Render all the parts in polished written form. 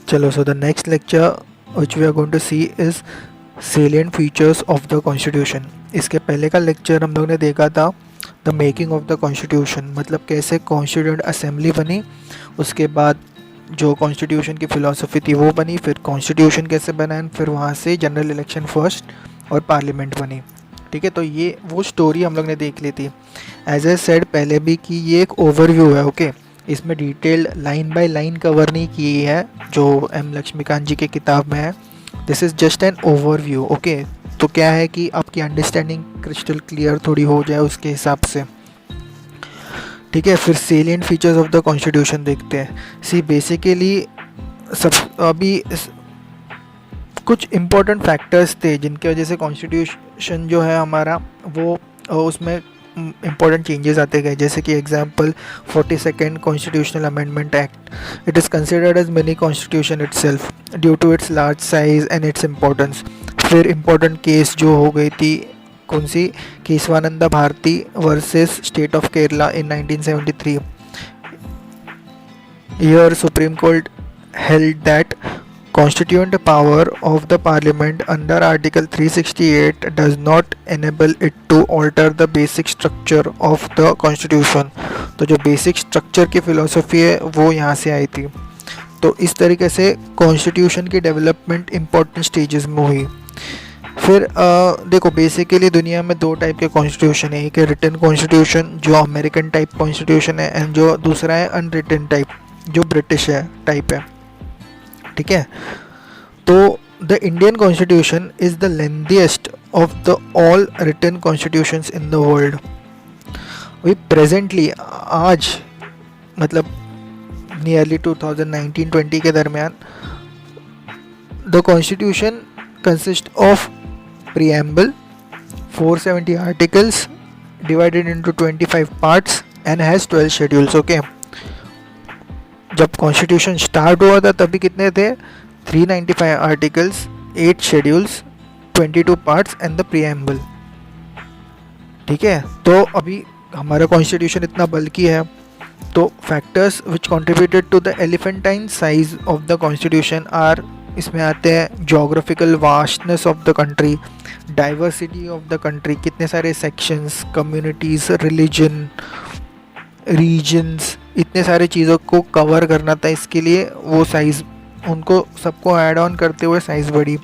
चलो, so the next lecture which we are going to see is salient features of the constitution. इसके पहले का lecture हम लोग ने देखा था the making of the constitution, मतलब कैसे कॉन्स्टिट्यूंट असेंबली बनी, उसके बाद जो कॉन्स्टिट्यूशन की फ़िलासफ़ी थी वो बनी, फिर कॉन्स्टिट्यूशन कैसे बना, एंड फिर वहाँ से जनरल इलेक्शन फर्स्ट और पार्लियामेंट बनी। ठीक है, तो ये वो स्टोरी हम लोग ने देख ली थी। एज ए सेड पहले भी कि ये एक ओवरव्यू है, ओके। इसमें detailed line by line cover नहीं की है जो एम लक्ष्मीकांत जी की किताब में है। This is just an overview, okay. तो क्या है कि आपकी अंडरस्टैंडिंग क्रिस्टल क्लियर थोड़ी हो जाए उसके हिसाब से। ठीक है, फिर salient features of the constitution देखते हैं। सी बेसिकली सब अभी कुछ इम्पोर्टेंट फैक्टर्स थे जिनकी वजह से कॉन्स्टिट्यूशन जो है हमारा वो उसमें इम्पोर्टेंट चेंजेस आते गए। जैसे कि example 42nd constitutional amendment act, it is considered as mini constitution itself due to its large size and its importance. फिर इम्पोर्टेंट केस जो हो गई थी कौन सी, Kesavananda Bharati versus state of Kerala in 1973। Here Supreme Court held that constituent power of the Parliament under Article 368 does not enable it to alter the basic structure of the Constitution। तो जो basic structure की philosophy है वो यहाँ से आई थी। तो इस तरीके से कॉन्स्टिट्यूशन की डेवलपमेंट इम्पोर्टेंट स्टेजेस में हुई। फिर देखो बेसिकली दुनिया में दो टाइप के कॉन्स्टिट्यूशन है, एक है रिटन कॉन्स्टिट्यूशन जो अमेरिकन टाइप कॉन्स्टिट्यूशन है, एंड जो दूसरा है अनरिटन टाइप जो ब्रिटिश है टाइप है। ठीक है, तो the Indian constitution is the lengthiest of the all written constitutions in the world. अभी प्रेजेंटली आज मतलब नियरली 2019-20 के दरमियान the constitution consist of preamble, 470 articles divided into 25 parts and has 12 schedules, okay। जब कॉन्स्टिट्यूशन स्टार्ट हुआ था तभी कितने थे, 395 articles, 8 schedules, 22 parts and the preamble. ठीक है, तो अभी हमारा कॉन्स्टिट्यूशन इतना बल्कि है। तो factors which contributed to the elephantine size of the constitution are, इसमें आते हैं geographical vastness of the country, diversity of the country, कितने सारे सेक्शंस, कम्युनिटीज़, रिलीजन, रीजन्स, इतने सारे चीज़ों को कवर करना था, इसके लिए वो साइज़ उनको सबको ऐड ऑन करते हुए साइज़ बढ़ी।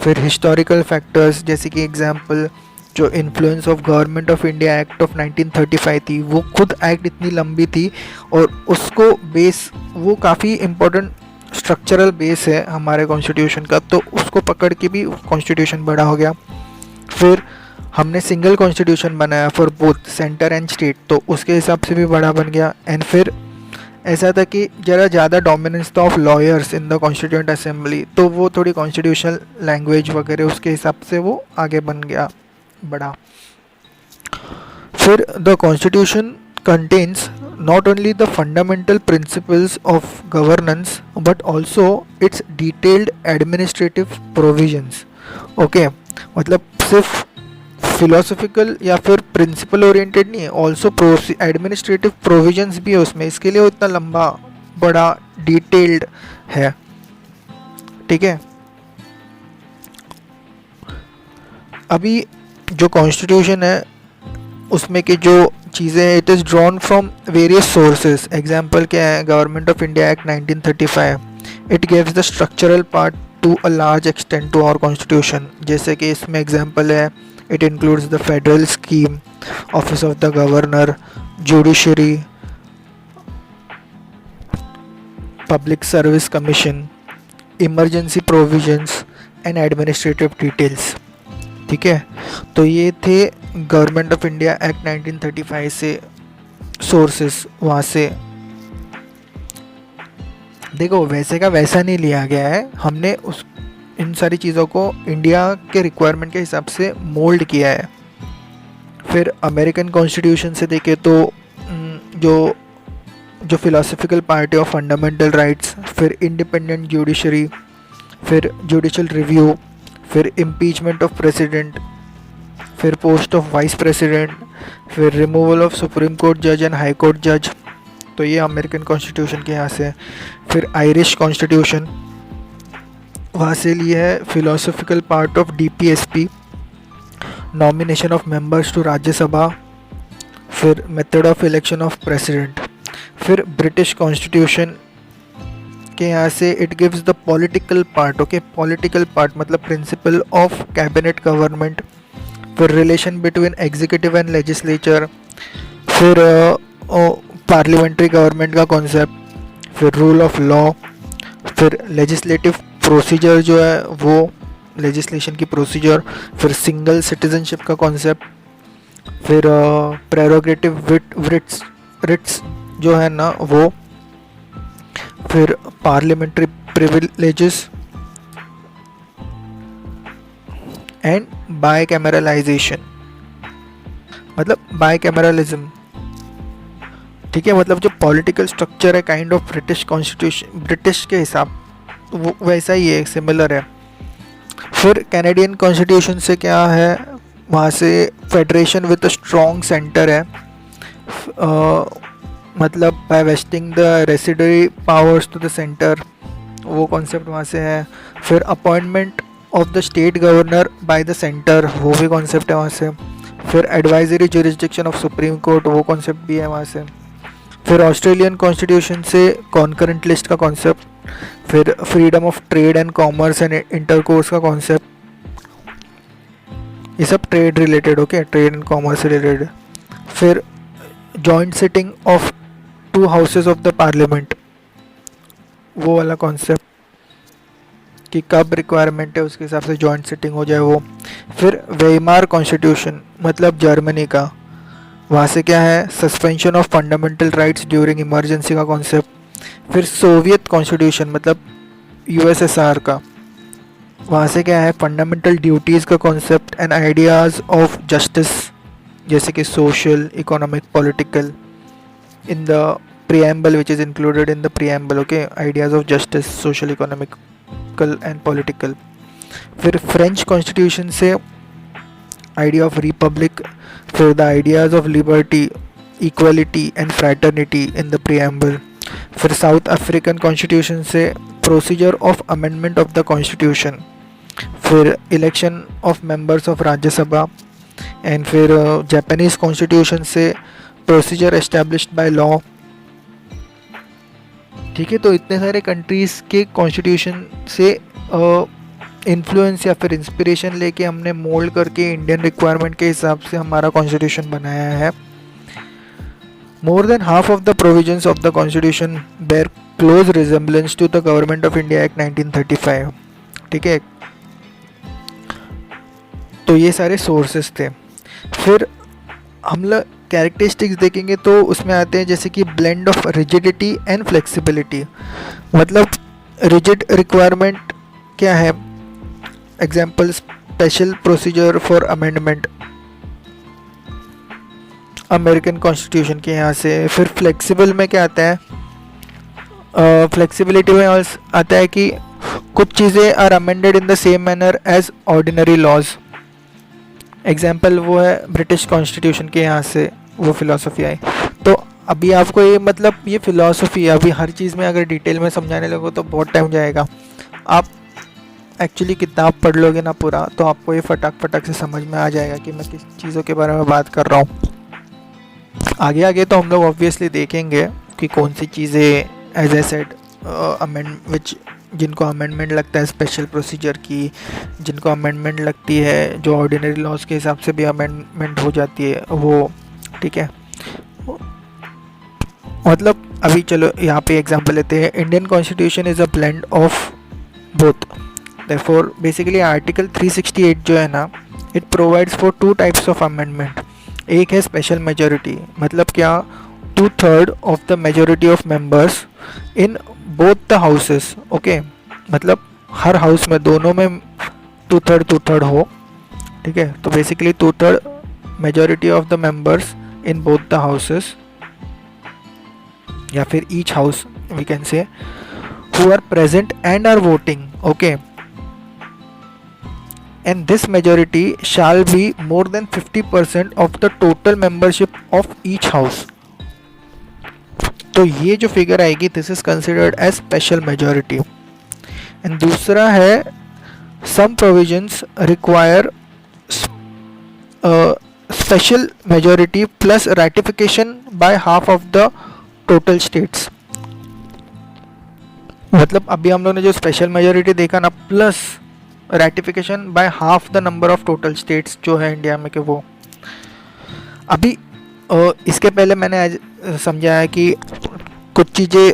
फिर हिस्टोरिकल फैक्टर्स जैसे कि एग्जांपल जो influence of government of India act of 1935 थी, वो खुद एक्ट इतनी लंबी थी और उसको बेस वो काफ़ी इम्पोर्टेंट स्ट्रक्चरल बेस है हमारे कॉन्स्टिट्यूशन का, तो उसको पकड़ के भी कॉन्स्टिट्यूशन बड़ा हो गया। फिर हमने सिंगल कॉन्स्टिट्यूशन बनाया for both centre and state, तो उसके हिसाब से भी बड़ा बन गया। एंड फिर ऐसा था कि ज़रा ज़्यादा डोमिनेंस था of lawyers in the constituent assembly, तो वो थोड़ी कॉन्स्टिट्यूशनल लैंग्वेज वगैरह उसके हिसाब से वो आगे बन गया बड़ा। फिर the constitution contains not only the fundamental principles of governance but also its detailed administrative provisions, okay। मतलब सिर्फ फिलोसफिकल या फिर प्रिंसिपल ओरिएंटेड नहीं है, ऑल्सो एडमिनिस्ट्रेटिव प्रोविजंस भी है उसमें, इसके लिए वो इतना लंबा बड़ा डिटेल्ड है। ठीक है, अभी जो कॉन्स्टिट्यूशन है उसमें की जो चीज़ें, it is drawn from various sources. Example क्या है, government of India act 1935, it gives the structural part to a large extent to our constitution. जैसे कि इसमें एग्जांपल है, it includes the federal scheme, office of the governor, judiciary, public service commission, emergency provisions and administrative details. ठीक है, तो ये थे government of India act 1935 से सोर्सेस। वहाँ से देखो वैसे का वैसा नहीं लिया गया है, हमने उस इन सारी चीज़ों को इंडिया के रिक्वायरमेंट के हिसाब से मोल्ड किया है। फिर अमेरिकन कॉन्स्टिट्यूशन से देखें तो जो philosophical party of fundamental rights, फिर इंडिपेंडेंट जुडिशरी, फिर जुडिशल रिव्यू, फिर इम्पीचमेंट ऑफ प्रेसिडेंट, फिर पोस्ट ऑफ वाइस प्रेसिडेंट, फिर रिमूवल ऑफ सुप्रीम कोर्ट जज एंड हाई कोर्ट जज, तो ये अमेरिकन कॉन्स्टिट्यूशन के यहाँ से है। फिर आयरिश कॉन्स्टिट्यूशन, वहाँ से लिए है philosophical part of DPSP, nomination of members to Rajya Sabha, फिर method of election of president. फिर ब्रिटिश कॉन्स्टिट्यूशन के यहाँ से it gives the political part, okay, political part मतलब प्रिंसिपल ऑफ कैबिनेट गवर्नमेंट, फिर relation between executive and legislature, फिर parliamentary government का concept, फिर रूल ऑफ लॉ, फिर लेजिस्लेटिव प्रोसीजर जो है वो लेजिस्लेशन की प्रोसीजर, फिर सिंगल सिटीजनशिप का कॉन्सेप्ट, फिर प्रेरोगेटिव रिट्स जो है ना वो, फिर पार्लियामेंट्री प्रिविलेजेस एंड बाइकैमरलाइजेशन मतलब बाइकैमरलिज्म। ठीक है, मतलब जो पॉलिटिकल स्ट्रक्चर है kind of British constitution, British के हिसाब वो वैसा ही है, सिमिलर है। फिर कैनेडियन कॉन्स्टिट्यूशन से क्या है, वहाँ से federation with a strong centre है, मतलब by vesting the residuary powers to the centre, वो कॉन्सेप्ट वहाँ से है। फिर appointment of the state governor by the centre, वो भी कॉन्सेप्ट है वहाँ से। फिर advisory jurisdiction of supreme court, वो कॉन्सेप्ट भी है वहाँ से। फिर ऑस्ट्रेलियन कॉन्स्टिट्यूशन से कॉन्करेंट लिस्ट का कॉन्सेप्ट, फिर freedom of trade and commerce and intercourse का कॉन्सेप्ट, ये सब trade related, okay, trade and commerce related. फिर joint sitting of 2 houses of the parliament, वो वाला कॉन्सेप्ट कि कब रिक्वायरमेंट है उसके हिसाब से जॉइंट सिटिंग हो जाए वो। फिर वेइमार कॉन्स्टिट्यूशन मतलब जर्मनी का, वहाँ से क्या है, suspension of fundamental rights during emergency का कॉन्सेप्ट। फिर सोवियत कॉन्स्टिट्यूशन मतलब USSR का, वहाँ से क्या है, फंडामेंटल ड्यूटीज़ का concept and ideas of justice, जैसे कि social, economic, political, in the preamble which is included in the preamble, okay, ideas of justice, social, economical and political. फिर फ्रेंच कॉन्स्टिट्यूशन से आइडिया ऑफ रिपब्लिक, फिर the ideas of liberty, equality and fraternity in the preamble. फिर south African constitution से procedure of amendment of the constitution, फिर election of members of Rajya Sabha, and फिर Japanese constitution से procedure established by law. ठीक है, तो इतने सारे कंट्रीज़ के कॉन्स्टिट्यूशन से इन्फ्लुएंस या फिर इंस्पिरेशन लेके हमने मोल्ड करके इंडियन रिक्वायरमेंट के हिसाब से हमारा कॉन्स्टिट्यूशन बनाया है। More than half of the provisions of the constitution bear close resemblance to the government of India act 1935। ठीक है, तो ये सारे सोर्सेस थे। फिर हम लोग कैरेक्टरिस्टिक्स देखेंगे तो उसमें आते हैं जैसे कि blend of rigidity and flexibility, मतलब रिजिड रिक्वायरमेंट क्या है, example special procedure for amendment American constitution के यहाँ से। फिर फ्लेक्सिबल में क्या आता है, फ्लेक्सिबिलिटी में आता है कि कुछ चीज़ें are amended in the same manner as ordinary laws, example वो है ब्रिटिश कॉन्स्टिट्यूशन के यहाँ से वो फिलॉसफी आई। तो अभी आपको ये मतलब ये फिलॉसफी है, अभी हर चीज़ में अगर डिटेल में समझाने लगो तो बहुत टाइम जाएगा। आप एक्चुअली किताब पढ़ लोगे ना पूरा, तो आपको ये फटाक से समझ में आ जाएगा कि मैं किस चीज़ों के बारे में बात कर रहा हूँ। आगे आगे तो हम लोग ऑब्वियसली देखेंगे कि कौन सी चीज़ें एज ए सेड विच जिनको अमेंडमेंट लगता है स्पेशल प्रोसीजर की, जिनको अमेंडमेंट लगती है जो ऑर्डिनरी लॉज के हिसाब से भी अमेंडमेंट हो जाती है वो। ठीक है, मतलब अभी चलो यहाँ पे एग्जांपल लेते हैं। Indian constitution is a blend of both, therefore basically article 368 जो है ना, it provides for 2 types of amendment. एक है स्पेशल मेजॉरिटी, मतलब क्या 2/3 of the majority of members in both the houses, okay, मतलब हर हाउस में दोनों में 2/3 हो। ठीक है, तो basically 2/3 majority of the members in both the houses, या फिर each house we can say, who are present and are voting, okay, and this majority shall be more than 50% of the total membership of each house. तो ये जो figure आएगी this is considered as special majority. And दूसरा है some provisions require special majority plus ratification by half of the total states. मतलब अभी हम लोग ने जो स्पेशल मेजॉरिटी देखा ना, plus ratification by half the number of total states जो है इंडिया में के वो। अभी इसके पहले मैंने आज समझा है कि कुछ चीज़ें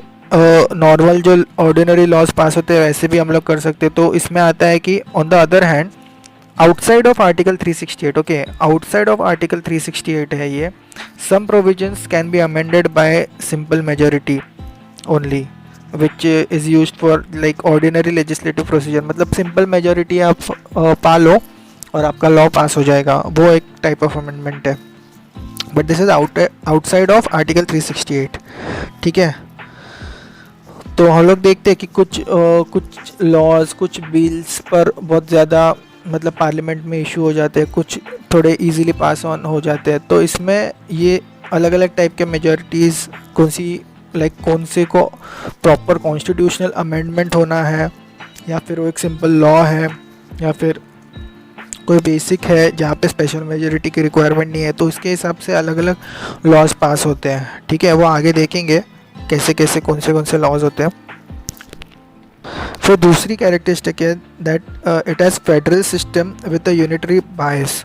नॉर्मल जो ऑर्डिनरी लॉज पास होते हैं वैसे भी हम लोग कर सकते हैं। तो इसमें आता है कि on the other hand outside of article 368, okay, outside of article 368 है ये, some provisions can be amended by simple majority only which is use for like ordinary legislative procedure. मतलब सिंपल मेजॉरिटी आप पा लो और आपका लॉ पास हो जाएगा, वो एक टाइप ऑफ अमेंडमेंट है। But this is outside of article 368, ठीक है। तो हम लोग देखते हैं कि कुछ लॉज, कुछ बिल्स पर बहुत ज़्यादा मतलब पार्लियामेंट में इशू हो जाते हैं, कुछ थोड़े इजीली पास ऑन हो जाते हैं। तो इसमें ये अलग अलग टाइप के मेजॉरिटीज़ कौन सी, लाइक कौन से को प्रॉपर कॉन्स्टिट्यूशनल अमेंडमेंट होना है, या फिर वो एक सिंपल लॉ है, या फिर कोई बेसिक है जहाँ पे स्पेशल मेजॉरिटी की रिक्वायरमेंट नहीं है, तो उसके हिसाब से अलग अलग लॉज पास होते हैं, ठीक है। वो आगे देखेंगे कैसे कैसे कौन से लॉज होते हैं। फिर दूसरी कैरेक्टरिस्टिक है that it has federal system with a unitary बायस।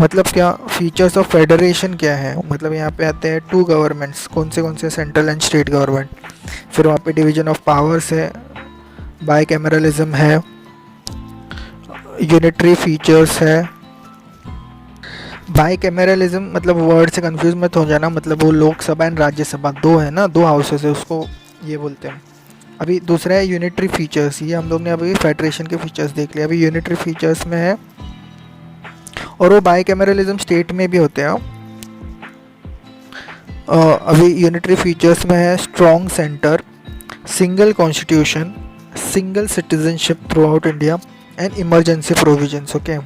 मतलब क्या फीचर्स ऑफ फेडरेशन क्या है, मतलब यहाँ पे आते हैं टू गवर्नमेंट्स, कौन से सेंट्रल एंड स्टेट गवर्नमेंट। फिर वहाँ पे डिवीजन ऑफ पावर्स है, बाइकैमरलिज्म है, यूनिटरी फीचर्स है। बाइकैमरलिज्म मतलब वर्ड से कंफ्यूज मत हो जाना, मतलब वो लोकसभा एंड राज्यसभा दो है ना, दो हाउसेस है, उसको ये बोलते हैं। अभी दूसरा है यूनिटरी फीचर्स, ये हम लोग ने अभी फेडरेशन के फीचर्स देख लिया, अभी यूनिटरी फीचर्स में है, और वो बाइकैमरलिज्म स्टेट में भी होते हैं। अभी यूनिटरी फीचर्स में है strong centre, single constitution, single citizenship throughout India and emergency provisions, okay.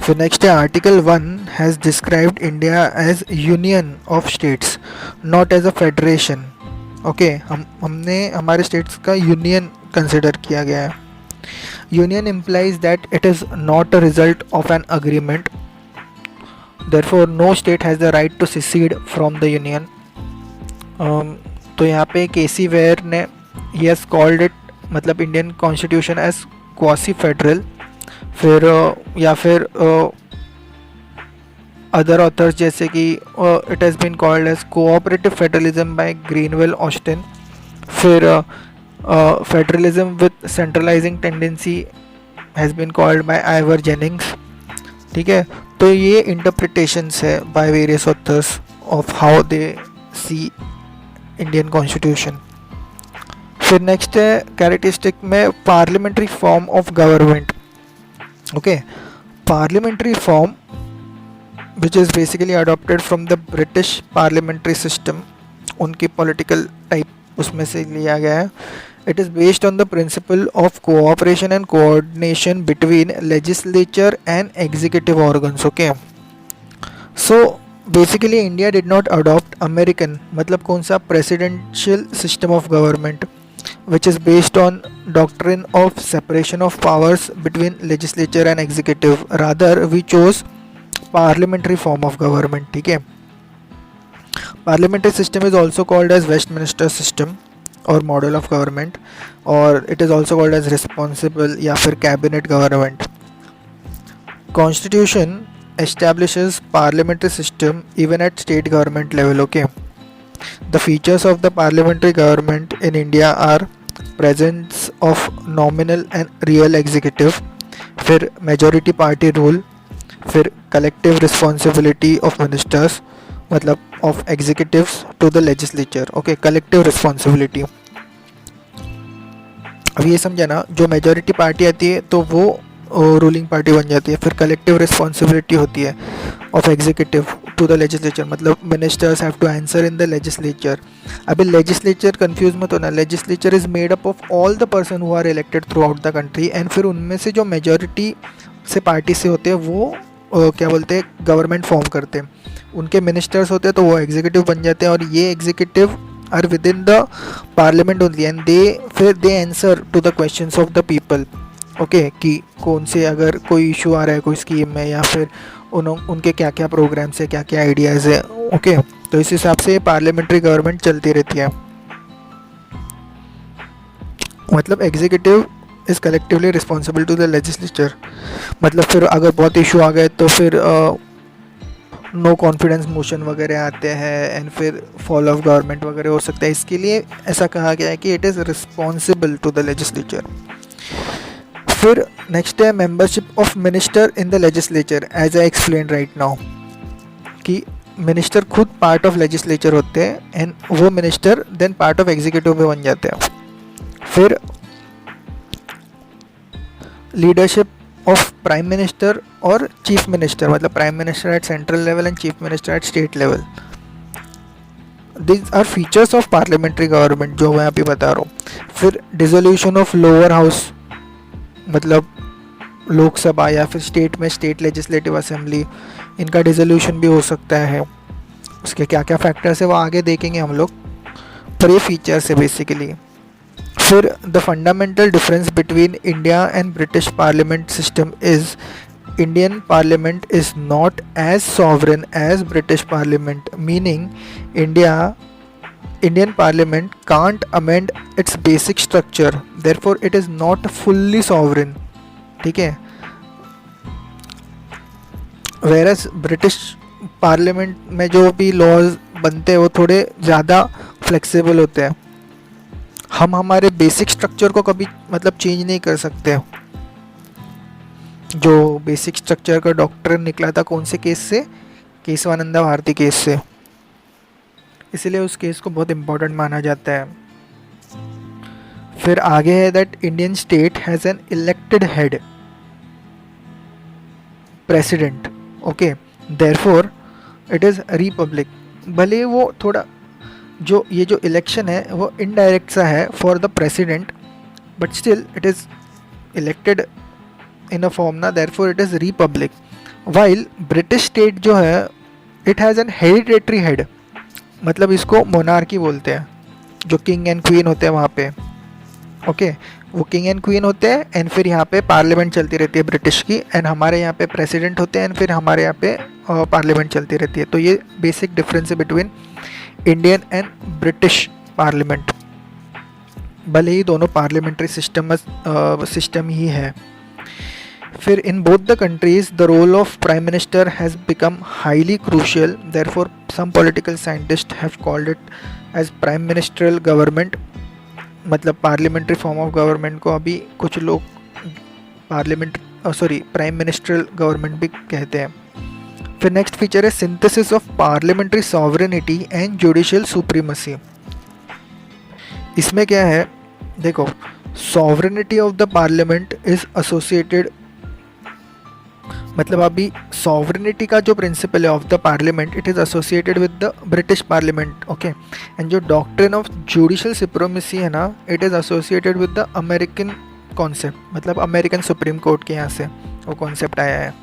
फिर नेक्स्ट है article 1 has described India as union of states not as a federation, okay. हमने हमारे स्टेट्स का यूनियन कंसिडर किया गया है। Union implies that it is not a result of an agreement, therefore no state has the right to secede from the union. तो यहाँ पे K C Wheare ने he has called it मतलब Indian constitution as quasi federal. फिर या फिर other authors जैसे कि it has been called as cooperative federalism by Granville Austin. फिर federalism with centralising tendency has been called by Ivor Jennings, ठीक है। तो ये इंटरप्रिटेशंस है by various authors of how they see Indian constitution. फिर next है characteristic में parliamentary form of government, okay. Parliamentary form which is basically adopted from the British parliamentary system, उनकी political type उसमें से लिया गया है। It is based on the principle of cooperation and coordination between legislature and executive organs, okay. So basically India did not adopt American मतलब कौन सा presidential system of government which is based on doctrine of separation of powers between legislature and executive, rather we chose parliamentary form of government, ठीक है। parliamentary system is also called as Westminster system और model of government, और it is also called as responsible या फिर cabinet government. Constitution establishes parliamentary system even at state government level, okay. The features of the parliamentary government in India are presence of nominal and real executive, फिर majority party rule, फिर collective responsibility of ministers मतलब of executives to the legislature, okay. Collective responsibility, अब ये समझा ना, जो majority party आती है तो वो रूलिंग पार्टी बन जाती है। फिर कलेक्टिव रिस्पॉन्सिबिलिटी होती है of executive to the legislature, मतलब ministers have to answer in the legislature. अभी लेजिस्लेचर कंफ्यूज मत होना, legislature is made up of all the person who are elected throughout the country, and फिर उनमें से जो मेजॉरिटी से party से होते हैं वो क्या बोलते हैं गवर्नमेंट फॉर्म करते हैं। उनके मिनिस्टर्स होते हैं तो वो एग्जीक्यूटिव बन जाते हैं, और ये executive are within the parliament only, and they answer to the questions of the people. Okay कि कौन से अगर कोई इशू आ रहा है कोई स्कीम में, या फिर उनके क्या क्या प्रोग्राम्स है, क्या क्या आइडियाज़ है. ओके तो इस हिसाब से पार्लियामेंट्री गवर्नमेंट चलती रहती है. मतलब executive is collectively responsible to the legislature. मतलब फिर अगर बहुत इशू आ गए तो फिर नो कॉन्फिडेंस मोशन वगैरह आते हैं, एंड फिर फॉल ऑफ गवर्नमेंट वगैरह हो सकता है. इसके लिए ऐसा कहा गया है कि it is responsible to the legislature. फिर नेक्स्ट है membership of minister in the legislature. As I explain right now कि मिनिस्टर खुद पार्ट ऑफ लेजिस्लेचर होते हैं, एंड वो minister then part of executive में बन जाते हैं. फिर लीडरशिप ऑफ प्राइम मिनिस्टर और चीफ मिनिस्टर, मतलब prime minister at central level and chief minister at state level. These are features of parliamentary government जो मैं अभी बता रहा हूँ. फिर डिसोल्यूशन ऑफ लोअर हाउस, मतलब लोकसभा या फिर स्टेट में स्टेट लेजिस्लेटिव असेंबली, इनका डिसोल्यूशन भी हो सकता है. उसके क्या क्या फैक्टर्स है वो आगे देखेंगे हम लोग, पर ये फीचर्स है बेसिकली. फिर the fundamental difference between India and British parliament system is Indian parliament is not as sovereign as British parliament, meaning Indian parliament can't amend its basic structure, therefore it is not fully sovereign. ठीक है. whereas British parliament में जो भी laws बनते हैं वो थोड़े ज़्यादा फ्लेक्सिबल होते हैं. हम हमारे बेसिक स्ट्रक्चर को कभी मतलब चेंज नहीं कर सकते. जो बेसिक स्ट्रक्चर का डॉक्ट्रिन निकला था कौन से केस से, केशवानंदा भारती केस से, इसलिए उस केस को बहुत इम्पोर्टेंट माना जाता है. फिर आगे है that Indian state has an elected head president. Okay therefore it is Republic. भले वो थोड़ा जो ये जो इलेक्शन है वो इनडायरेक्ट सा है for the president, but still it is elected in a form ना, therefore it is republic. While British state जो है it has an hereditary head, मतलब इसको मोनार्की बोलते हैं, जो किंग एंड क्वीन होते हैं वहाँ पे. ओके वो किंग एंड क्वीन होते हैं, एंड फिर यहाँ पे पार्लियामेंट चलती रहती है ब्रिटिश की, एंड हमारे यहाँ पे प्रेसिडेंट होते हैं, एंड फिर हमारे यहाँ पे पार्लियामेंट चलती रहती है. तो ये बेसिक डिफरेंस है between Indian and British parliament. भले ही दोनों पार्लियामेंट्री सिस्टम ही है. फिर in both the countries the role of prime minister has become highly crucial, therefore some political scientist have called it as prime ministerial government. मतलब parliamentary form of government को अभी कुछ लोग प्राइम मिनिस्ट्रियल गवर्नमेंट भी कहते हैं. फिर next feature है synthesis of parliamentary sovereignty and judicial supremacy. इसमें क्या है देखो, sovereignty of the parliament is associated, मतलब अभी सॉवरेनिटी का जो प्रिंसिपल है of the parliament it is associated with the British parliament. Okay and जो डॉक्ट्रिन ऑफ जुडिशियल सुप्रीमेसी है ना, it is associated with the American concept, मतलब American supreme court के यहाँ से वो कॉन्सेप्ट आया है.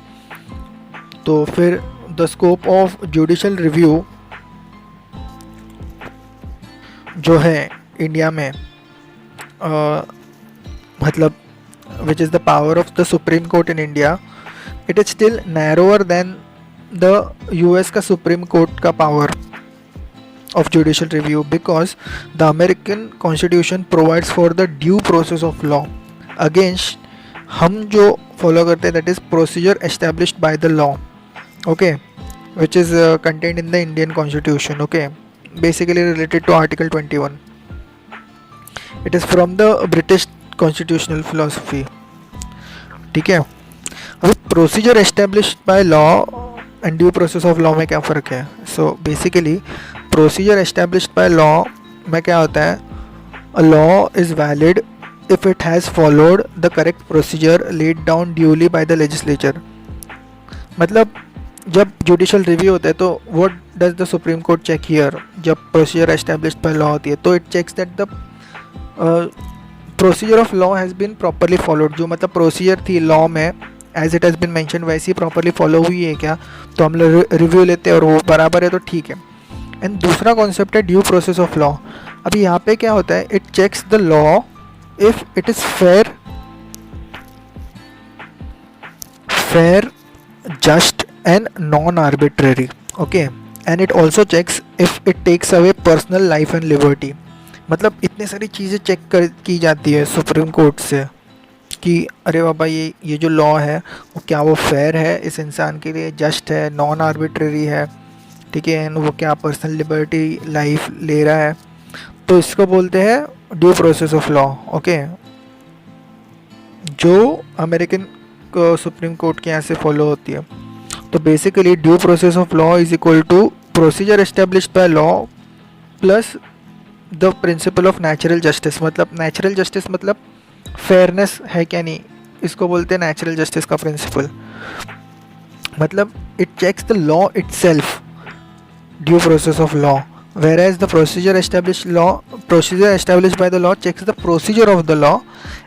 तो फिर the scope of judicial review जो है इंडिया में, मतलब which is the power of the supreme court in India, it is still narrower than the US का सुप्रीम कोर्ट का power of judicial review, because the American Constitution provides for the due process of law. Against हम जो follow करते हैं that is procedure established by the law, okay, which is contained in the Indian Constitution. Okay, basically related to Article 21. It is from the British constitutional philosophy. ठीक है. अभी procedure established by law and due process of law में क्या फ़र्क है. So basically procedure established by law में क्या होता है, a law is valid if it has followed the correct procedure laid down duly by the legislature. मतलब जब जुडिशियल रिव्यू होता है तो what does the supreme court check here, जब प्रोसीजर एस्टेब्लिश्ड बाय लॉ होती है तो it checks that the procedure of law has been properly followed. जो मतलब प्रोसीजर थी लॉ में as it has been mention वैसी प्रॉपरली फॉलो हुई है क्या, तो हम लोग रिव्यू लेते हैं और वो बराबर है तो ठीक है. एंड दूसरा कॉन्सेप्ट है ड्यू प्रोसेस ऑफ लॉ. अभी यहाँ पे क्या होता है, it checks the law if it is fair, just and non-arbitrary. Okay, and it also checks if it takes away personal life and liberty. मतलब इतने सारी चीज़ें चेक कर की जाती है सुप्रीम कोर्ट से कि अरे बाबा ये जो लॉ है वो क्या वो फेयर है इस इंसान के लिए, जस्ट है, नॉन आर्बिट्रेरी है, ठीक है, वो क्या पर्सनल लिबर्टी लाइफ ले रहा है। तो इसको बोलते हैं due process of law. Okay, जो अमेरिकन सुप्रीम कोर्ट के यहाँ से फॉलो होती है। तो basically due process of law is equal to procedure established by law plus the principle of natural justice. मतलब नेचुरल जस्टिस मतलब फेयरनेस है क्या नहीं, इसको बोलते हैं नेचुरल जस्टिस का प्रिंसिपल। मतलब it checks the law itself, due process of law, whereas the procedure established by the law checks the procedure of the law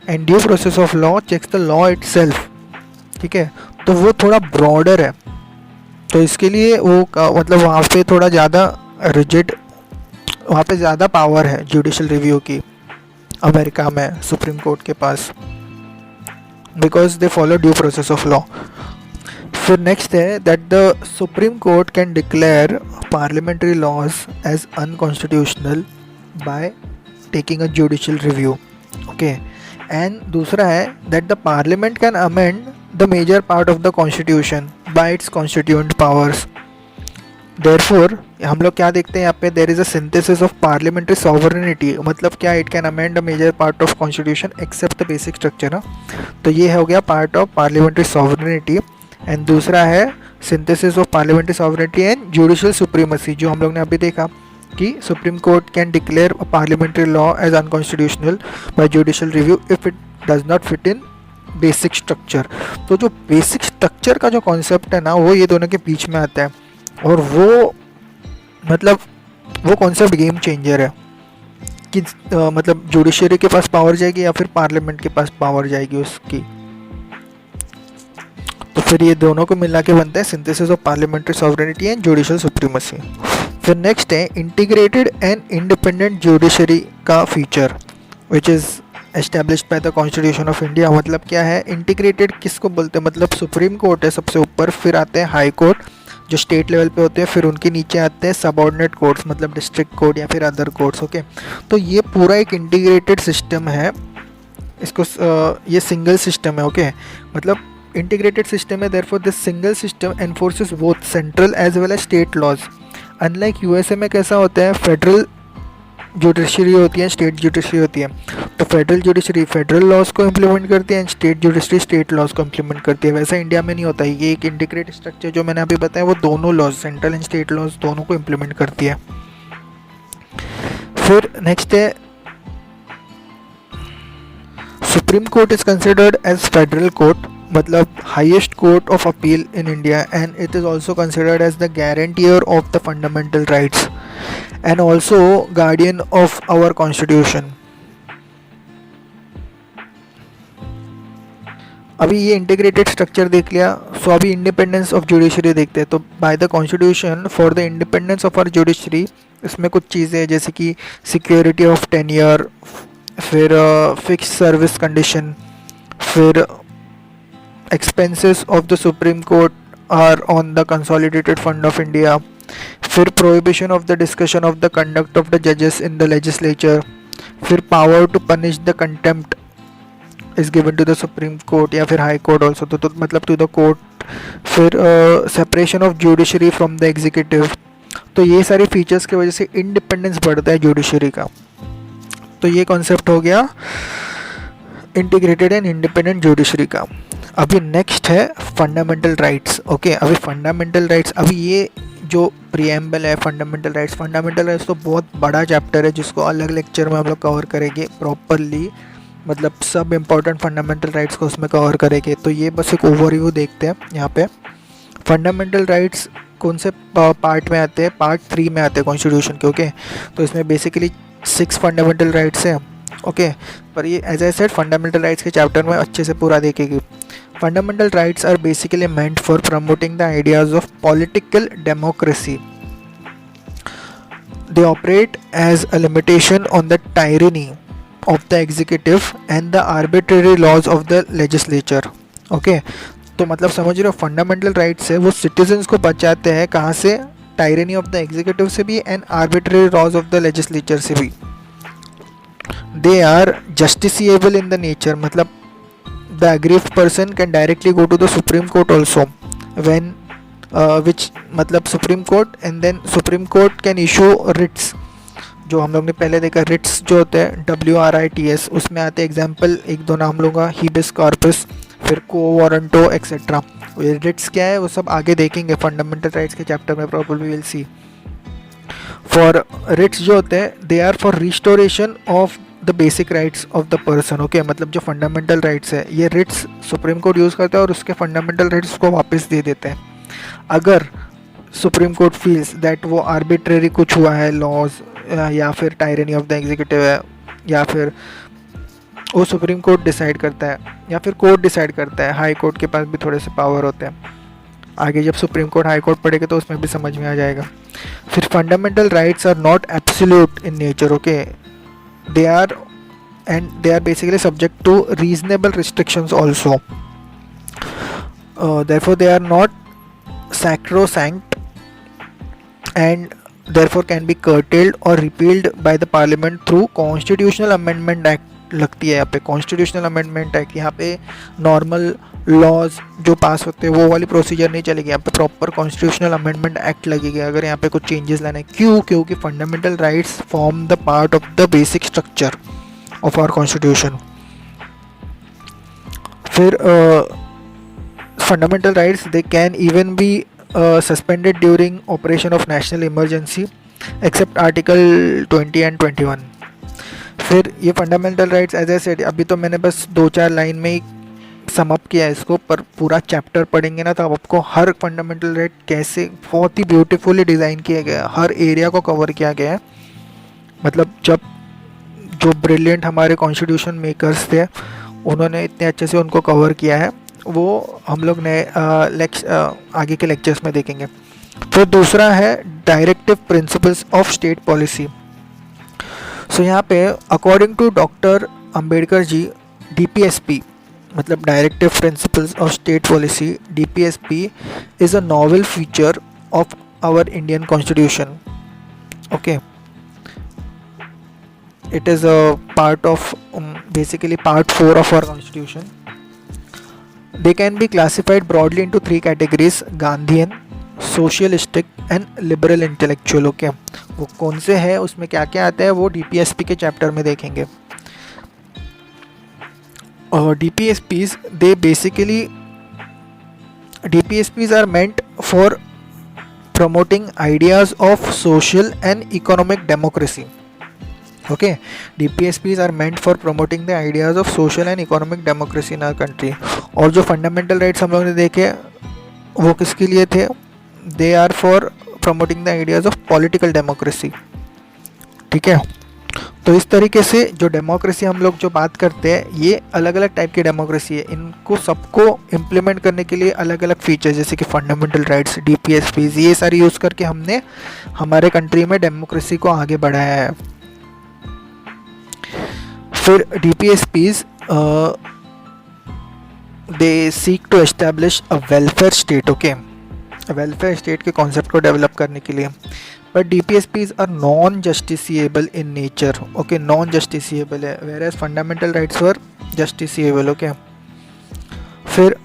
and due process of law checks the law itself। ठीक है, तो वो थोड़ा broader है, तो इसके लिए वो मतलब वहाँ पे थोड़ा ज़्यादा रिजिड, वहाँ पे ज़्यादा पावर है जुडिशल रिव्यू की अमेरिका में सुप्रीम कोर्ट के पास, because they follow due process of law. फिर नेक्स्ट है that the supreme court can declare parliamentary laws as unconstitutional by taking a judicial review. Okay, and दूसरा है that the parliament can amend the major part of the constitution by its constituent powers. Therefore हम लोग क्या देखते हैं यहाँ पे, there is a synthesis of parliamentary sovereignty. मतलब क्या, it can amend a major part of constitution except the basic structure ना। तो ये हो गया part of parliamentary sovereignty. And दूसरा है synthesis of parliamentary sovereignty and judicial supremacy, जो हम लोग ने अभी देखा कि supreme court can declare a parliamentary law as unconstitutional by judicial review if it does not fit in basic structure. तो जो बेसिक स्ट्रक्चर का जो कॉन्सेप्ट है ना, वो ये दोनों के बीच में आता है, और वो मतलब वो कॉन्सेप्ट गेम चेंजर है कि मतलब जुडिशरी के पास पावर जाएगी या फिर पार्लियामेंट के पास पावर जाएगी उसकी। तो फिर ये दोनों को मिला के बनता है synthesis of parliamentary sovereignty and judicial supremacy. फिर नेक्स्ट है इंटीग्रेटेड एंड इंडिपेंडेंट जुडिशरी का feature which is established by the constitution of India. मतलब क्या है, इंटीग्रेटेड किसको बोलते हैं, मतलब सुप्रीम कोर्ट है सबसे ऊपर, फिर आते हैं हाई कोर्ट जो स्टेट लेवल पे होते हैं, फिर उनके नीचे आते हैं सबऑर्डिनेट कोर्ट्स मतलब डिस्ट्रिक्ट कोर्ट या फिर अदर कोर्ट्स। ओके, तो ये पूरा एक इंटीग्रेटेड सिस्टम है, इसको ये सिंगल सिस्टम है। ओके, मतलब integrated system है, therefore this single system enforces both central as well as state laws। unlike USA में कैसा होता है, फेडरल जुडिशरी होती है, स्टेट जुडिशरी होती है। तो फेडरल जुडिशरी फेडरल लॉज को इम्प्लीमेंट करती है and state judiciary state laws को इम्प्लीमेंट करती है। वैसा इंडिया में नहीं होता है, ये एक इंटीग्रेटेड स्ट्रक्चर जो मैंने अभी बताया वो दोनों laws, central and state laws दोनों को इम्प्लीमेंट करती है। फिर नेक्स्ट है Supreme Court is considered as federal court, मतलब highest court of appeal in India, and it is also considered as the guarantor of the fundamental rights and also guardian of our constitution. अभी ये integrated structure देख लिया, सो अभी independence of judiciary देखते हैं। तो by the constitution for the independence of our judiciary, इसमें कुछ चीज़ें जैसे कि सिक्योरिटी ऑफ टेन्योर, फिर फिक्स सर्विस कंडीशन, फिर expenses of the Supreme Court are on the Consolidated Fund of India, फिर prohibition of the discussion of the conduct of the judges in the legislature, फिर power to punish the contempt is given to the Supreme Court या फिर High Court also, तो मतलब to the court, फिर separation of judiciary from the executive। तो ये सारे features की वजह से इंडिपेंडेंस बढ़ता है जुडिशरी का। तो ये कॉन्सेप्ट हो गया इंटीग्रेटेड एंड इंडिपेंडेंट जुडिशरी का। अभी नेक्स्ट है फंडामेंटल राइट्स। ओके, अभी फंडामेंटल राइट्स, अभी ये जो प्रीएम्बल है फंडामेंटल राइट्स तो बहुत बड़ा चैप्टर है जिसको अलग लेक्चर में हम लोग कवर करेंगे प्रॉपरली, मतलब सब इम्पोर्टेंट फंडामेंटल राइट्स को उसमें कवर करेंगे। तो ये बस एक ओवरव्यू देखते हैं यहाँ पे। फंडामेंटल राइट्स कौन से पार्ट में आते हैं, पार्ट 3 में आते हैं कॉन्स्टिट्यूशन के। ओके, तो इसमें बेसिकली 6 फंडामेंटल राइट्स हैं। ओके, पर ये as I said fundamental rights के चैप्टर में अच्छे से पूरा देखेगी। Fundamental rights are basically meant for promoting the ideas of political democracy. they operate as a limitation on the tyranny of the executive and the arbitrary laws of the legislature. Okay, तो मतलब समझ रहे हो, fundamental rights है वो citizens को बचाते हैं कहाँ से, टायरनी ऑफ द एग्जीक्यूटिव से भी and arbitrary laws of the legislature से भी. They are justiciable in the nature, मतलब the aggrieved person can directly go to the Supreme Court also when which मतलब Supreme Court, and then Supreme Court can issue writs. जो हम लोग ने पहले देखा रिट्स जो होते हैं WRITS, उसमें आते एग्जाम्पल एक दो नाम लूँगा, हीबिस कॉर्पस, फिर को वारंटो एक्सेट्रा. रिट्स क्या है वो सब आगे देखेंगे फंडामेंटल राइट्स के चैप्टर में, probably will see. For writs जो होते हैं they are for restoration of the basic rights of the person. Okay, मतलब जो फंडामेंटल राइट्स है ये रिट्स सुप्रीम कोर्ट यूज़ करता है और उसके फंडामेंटल राइट्स को वापस दे देते हैं. अगर सुप्रीम कोर्ट फील्स दैट वो आर्बिट्रेरी कुछ हुआ है लॉज, या फिर टायरनी ऑफ द एग्जीक्यूटिव है, या फिर वो सुप्रीम कोर्ट डिसाइड करता है या फिर कोर्ट डिसाइड करता है, हाई कोर्ट के पास भी थोड़े से पावर होते हैं. आगे जब सुप्रीम कोर्ट हाई कोर्ट पढ़ेगा तो उसमें भी समझ में आ जाएगा. फिर fundamental rights are not absolute in nature. Okay, they are basically subject to reasonable restrictions also. Therefore they are not sacrosanct and therefore can be curtailed or repealed by the parliament through constitutional amendment act. लगती है यहाँ पे constitutional amendment act. यहाँ पे normal laws जो पास होते हैं वो वाली प्रोसीजर नहीं चलेगी, यहाँ पे प्रॉपर कॉन्स्टिट्यूशनल अमेंडमेंट एक्ट लगेगी अगर यहाँ पे कुछ चेंजेस लाने. क्यों? क्योंकि fundamental rights form the part of the basic structure of our constitution. फिर fundamental rights they can even be suspended during operation of national emergency except article 20 and 21. फिर ये fundamental rights as I said, अभी तो मैंने बस 2-4 line में ही sum up किया है इसको, पर पूरा चैप्टर पढ़ेंगे ना तो आपको हर फंडामेंटल राइट कैसे बहुत ही ब्यूटीफुली डिज़ाइन किया गया है, हर एरिया को कवर किया गया है. मतलब जब जो ब्रिलियंट हमारे कॉन्स्टिट्यूशन मेकर्स थे उन्होंने इतने अच्छे से उनको कवर किया है, वो हम लोग नए आगे के लेक्चर्स में देखेंगे. फिर दूसरा है directive principles of state policy. So यहाँ पे according to doctor Ambedkar ji, DPSP मतलब directive principles of state policy, DPSP is a novel feature of our Indian constitution. Okay, it is a part of basically part 4 of our constitution. They can be classified broadly into 3 categories: Gandhian, socialistic and liberal intellectual. Okay, वो कौन से हैं उसमें क्या क्या आता है वो DPSP के चैप्टर में देखेंगे. DPSPs DPSPs are meant for promoting ideas of social and economic democracy. Okay, DPSPs are meant for promoting the ideas of social and economic democracy in our country. और जो फंडामेंटल राइट्स हम लोगों ने देखे वो किसके लिए थे? They are for promoting the ideas of political democracy. ठीक है, तो इस तरीके से जो डेमोक्रेसी हम लोग जो बात करते हैं ये अलग अलग टाइप की डेमोक्रेसी है. इनको सबको इम्प्लीमेंट करने के लिए अलग अलग फीचर्स जैसे कि फंडामेंटल राइट्स, DPSPs, ये सारी यूज़ करके हमने हमारे कंट्री में डेमोक्रेसी को आगे बढ़ाया है. फिर DPSPs they seek to establish a welfare state. Okay, welfare state के कॉन्सेप्ट को डेवलप करने के लिए. But DPSPs are non justiciable in nature. Okay, non justiciable है, whereas fundamental rights were justiciable. Okay, फिर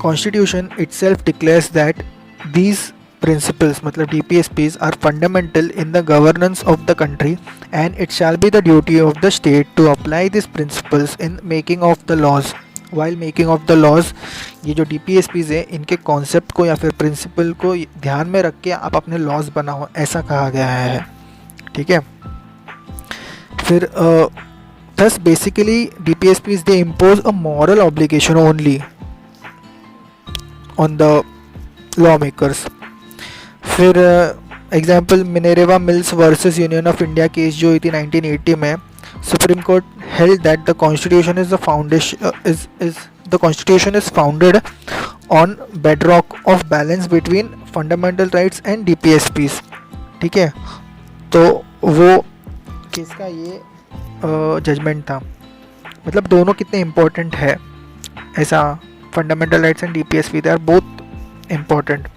constitution itself declares that these principles मतलब DPSPs are fundamental in the governance of the country and it shall be the duty of the state to apply these principles in making of the laws. While making of the laws, ये जो DPSPs है इनके concept को या फिर principal को ध्यान में रख के आप अपने लॉज बनाओ, ऐसा कहा गया है. ठीक है, फिर thus basically DPSPs they impose a moral obligation only on the lawmakers. फिर example Minerva Mills versus Union of India case जो हुई थी 1980 में, Supreme Court held that the constitution is the foundation the constitution is founded on bedrock of balance between fundamental rights and DPSPs. ठीक है, तो वो case का ये जजमेंट था। मतलब दोनों कितने इम्पोर्टेंट है ऐसा, fundamental rights and DPSP they are both important.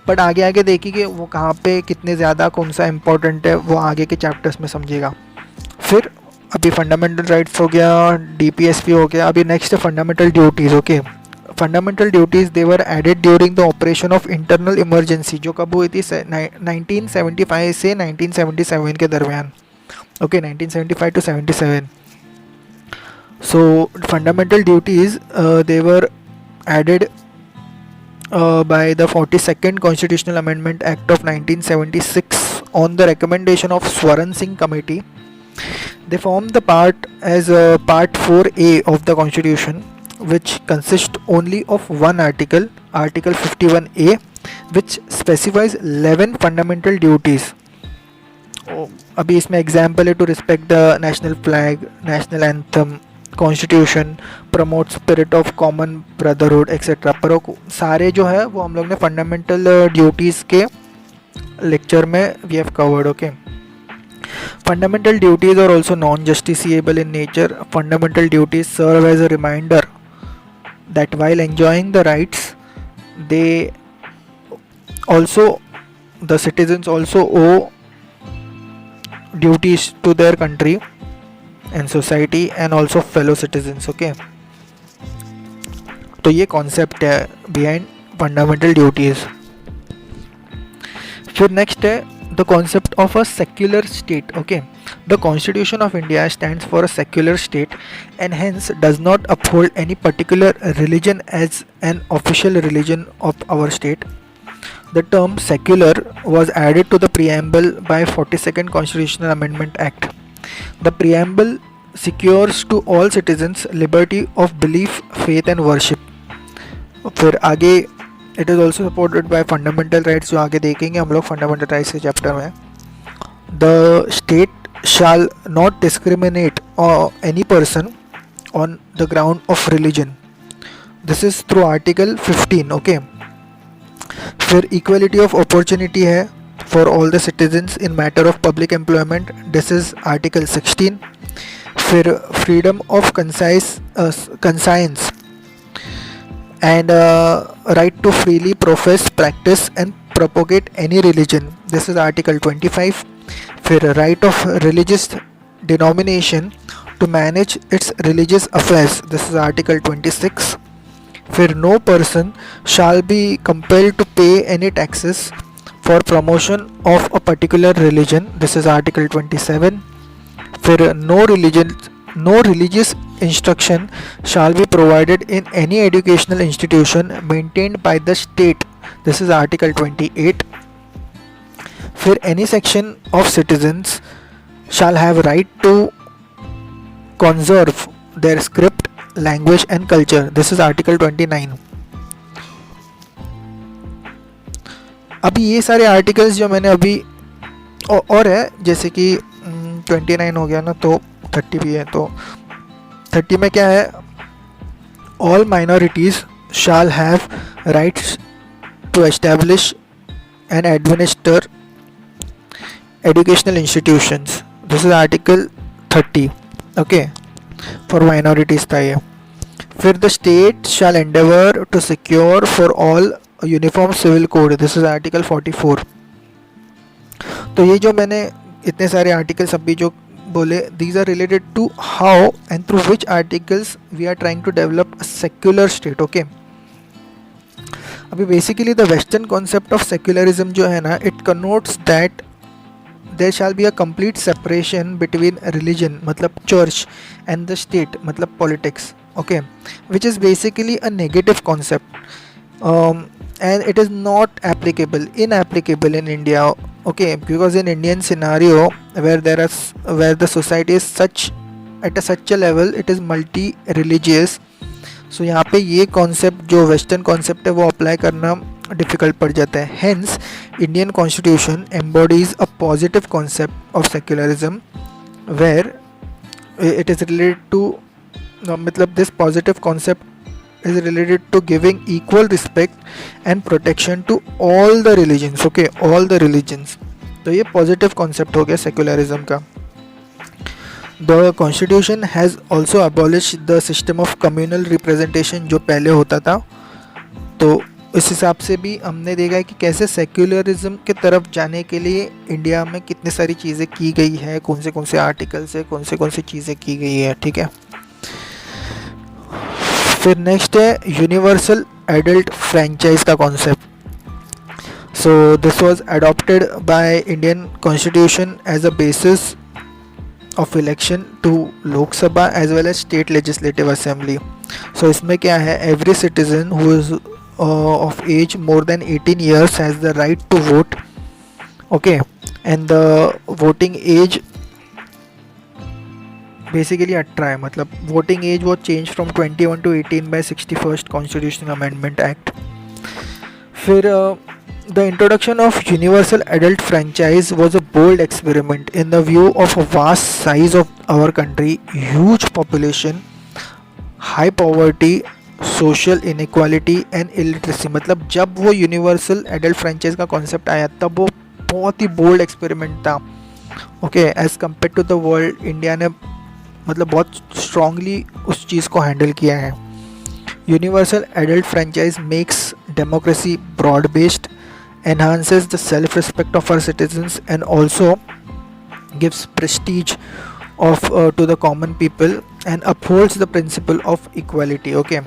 But आगे आगे देखिए कि वो कहाँ पे कितने ज़्यादा कौन सा इम्पोर्टेंट है, वो आगे के चैप्टर्स में समझेगा। फिर अभी फंडामेंटल राइट्स हो गया, डीपीएसपी हो गया, अभी नेक्स्ट है fundamental duties. Okay, fundamental duties they were added during the operation of internal emergency, जो कब हुई थी 1975 से 1977 के दरमियान। Okay, 1975 to 77। So fundamental duties they were added by the 42nd Constitutional Amendment Act of 1976 on the recommendation of Swaran Singh Committee. They form the part as Part 4A of the Constitution, which consists only of one article, Article 51A, which specifies 11 fundamental duties. अभी इसमें example है to respect the national flag, national anthem, constitution, promote spirit of common brotherhood etcetera. पर सारे जो है वो हम लोग ने फंडामेंटल ड्यूटीज़ के लेक्चर में we have covered. Okay, fundamental duties are also non justiciable in nature. Fundamental duties serve as a reminder that while enjoying the rights they also the citizens also owe duties to their country and society and also fellow citizens। okay, तो ये concept है behind fundamental duties. फिर next है the concept of a secular state. Okay, the constitution of India stands for a secular state and hence does not uphold any particular religion as an official religion of our state. The term secular was added to the preamble by 42nd Constitutional Amendment Act. The preamble secures to all citizens liberty of belief, faith and worship. फिर आगे it is also supported by fundamental rights, जो आगे देखेंगे हम लोग fundamental rights के chapter में। The state shall not discriminate any person on the ground of religion. This is through Article 15। okay, फिर equality of opportunity है for all the citizens in matter of public employment, this is Article 16। फिर freedom of conscience and right to freely profess, practice and propagate any religion, this is Article 25। फिर right of religious denomination to manage its religious affairs, this is Article 26। फिर no person shall be compelled to pay any taxes for promotion of a particular religion, this is Article 27। फिर no religious instruction shall be provided in any educational institution maintained by the state, this is Article 28। फिर any section of citizens shall have right to conserve their script, language and culture, this is Article 29। अभी ये सारे articles जो मैंने अभी और है, जैसे कि 29 हो गया ना, तो 30 भी है। तो 30 में क्या है, all minorities shall have rights to establish and administer educational institutions, this is article 30। Okay, for minorities था ये। फिर the state shall endeavour to secure for all uniform civil code, this is article 44। तो ये जो मैंने इतने सारे articles अभी जो बोले, these are related to how and through which articles we are trying to develop a secular state. Okay, अभी basically the western concept of secularism जो है ना, it connotes that there shall be a complete separation between religion मतलब church and the state मतलब politics. Okay, which is basically a negative concept and it is not inapplicable in India, okay, because in Indian scenario where the society is at such a level, it is multi religious, so यहाँ पे ये concept जो western concept है वो apply करना difficult पड़ जाता है। Hence Indian constitution embodies a positive concept of secularism where it is related to मतलब this positive concept is related to giving equal respect and protection to all the religions, okay, all the religions। तो ये positive concept हो गया secularism का. The constitution has also abolish the system of communal representation जो पहले होता था. तो इस हिसाब से भी हमने देखा है कि कैसे सेक्युलरिज्म की तरफ जाने के लिए इंडिया में कितनी सारी चीज़ें की गई है, कौन से आर्टिकल से कौन सी चीज़ें की गई है. ठीक है. फिर नेक्स्ट है यूनिवर्सल एडल्ट फ्रेंचाइज का concept. So this was adopted by Indian constitution as a basis of election to Lok Sabha as well as state legislative assembly. So इसमें क्या है, every citizen who is of age more than 18 years has the right to vote. Okay, and the voting age basically 18 है. मतलब voting age was changed from 21 to 18 by 61st Constitutional Amendment Act. फिर the introduction of universal adult franchise was a bold experiment in the view of a vast size of our country, huge population, high poverty, social inequality and illiteracy. मतलब जब वो universal adult franchise का concept आया तब वो बहुत ही bold experiment था. Okay, as compare to the world India ने मतलब बहुत स्ट्रांगली उस चीज़ को हैंडल किया है. Universal adult franchise makes democracy broad based, enhances the self respect of our citizens and also gives prestige of to the common people and upholds the principle of equality. Okay.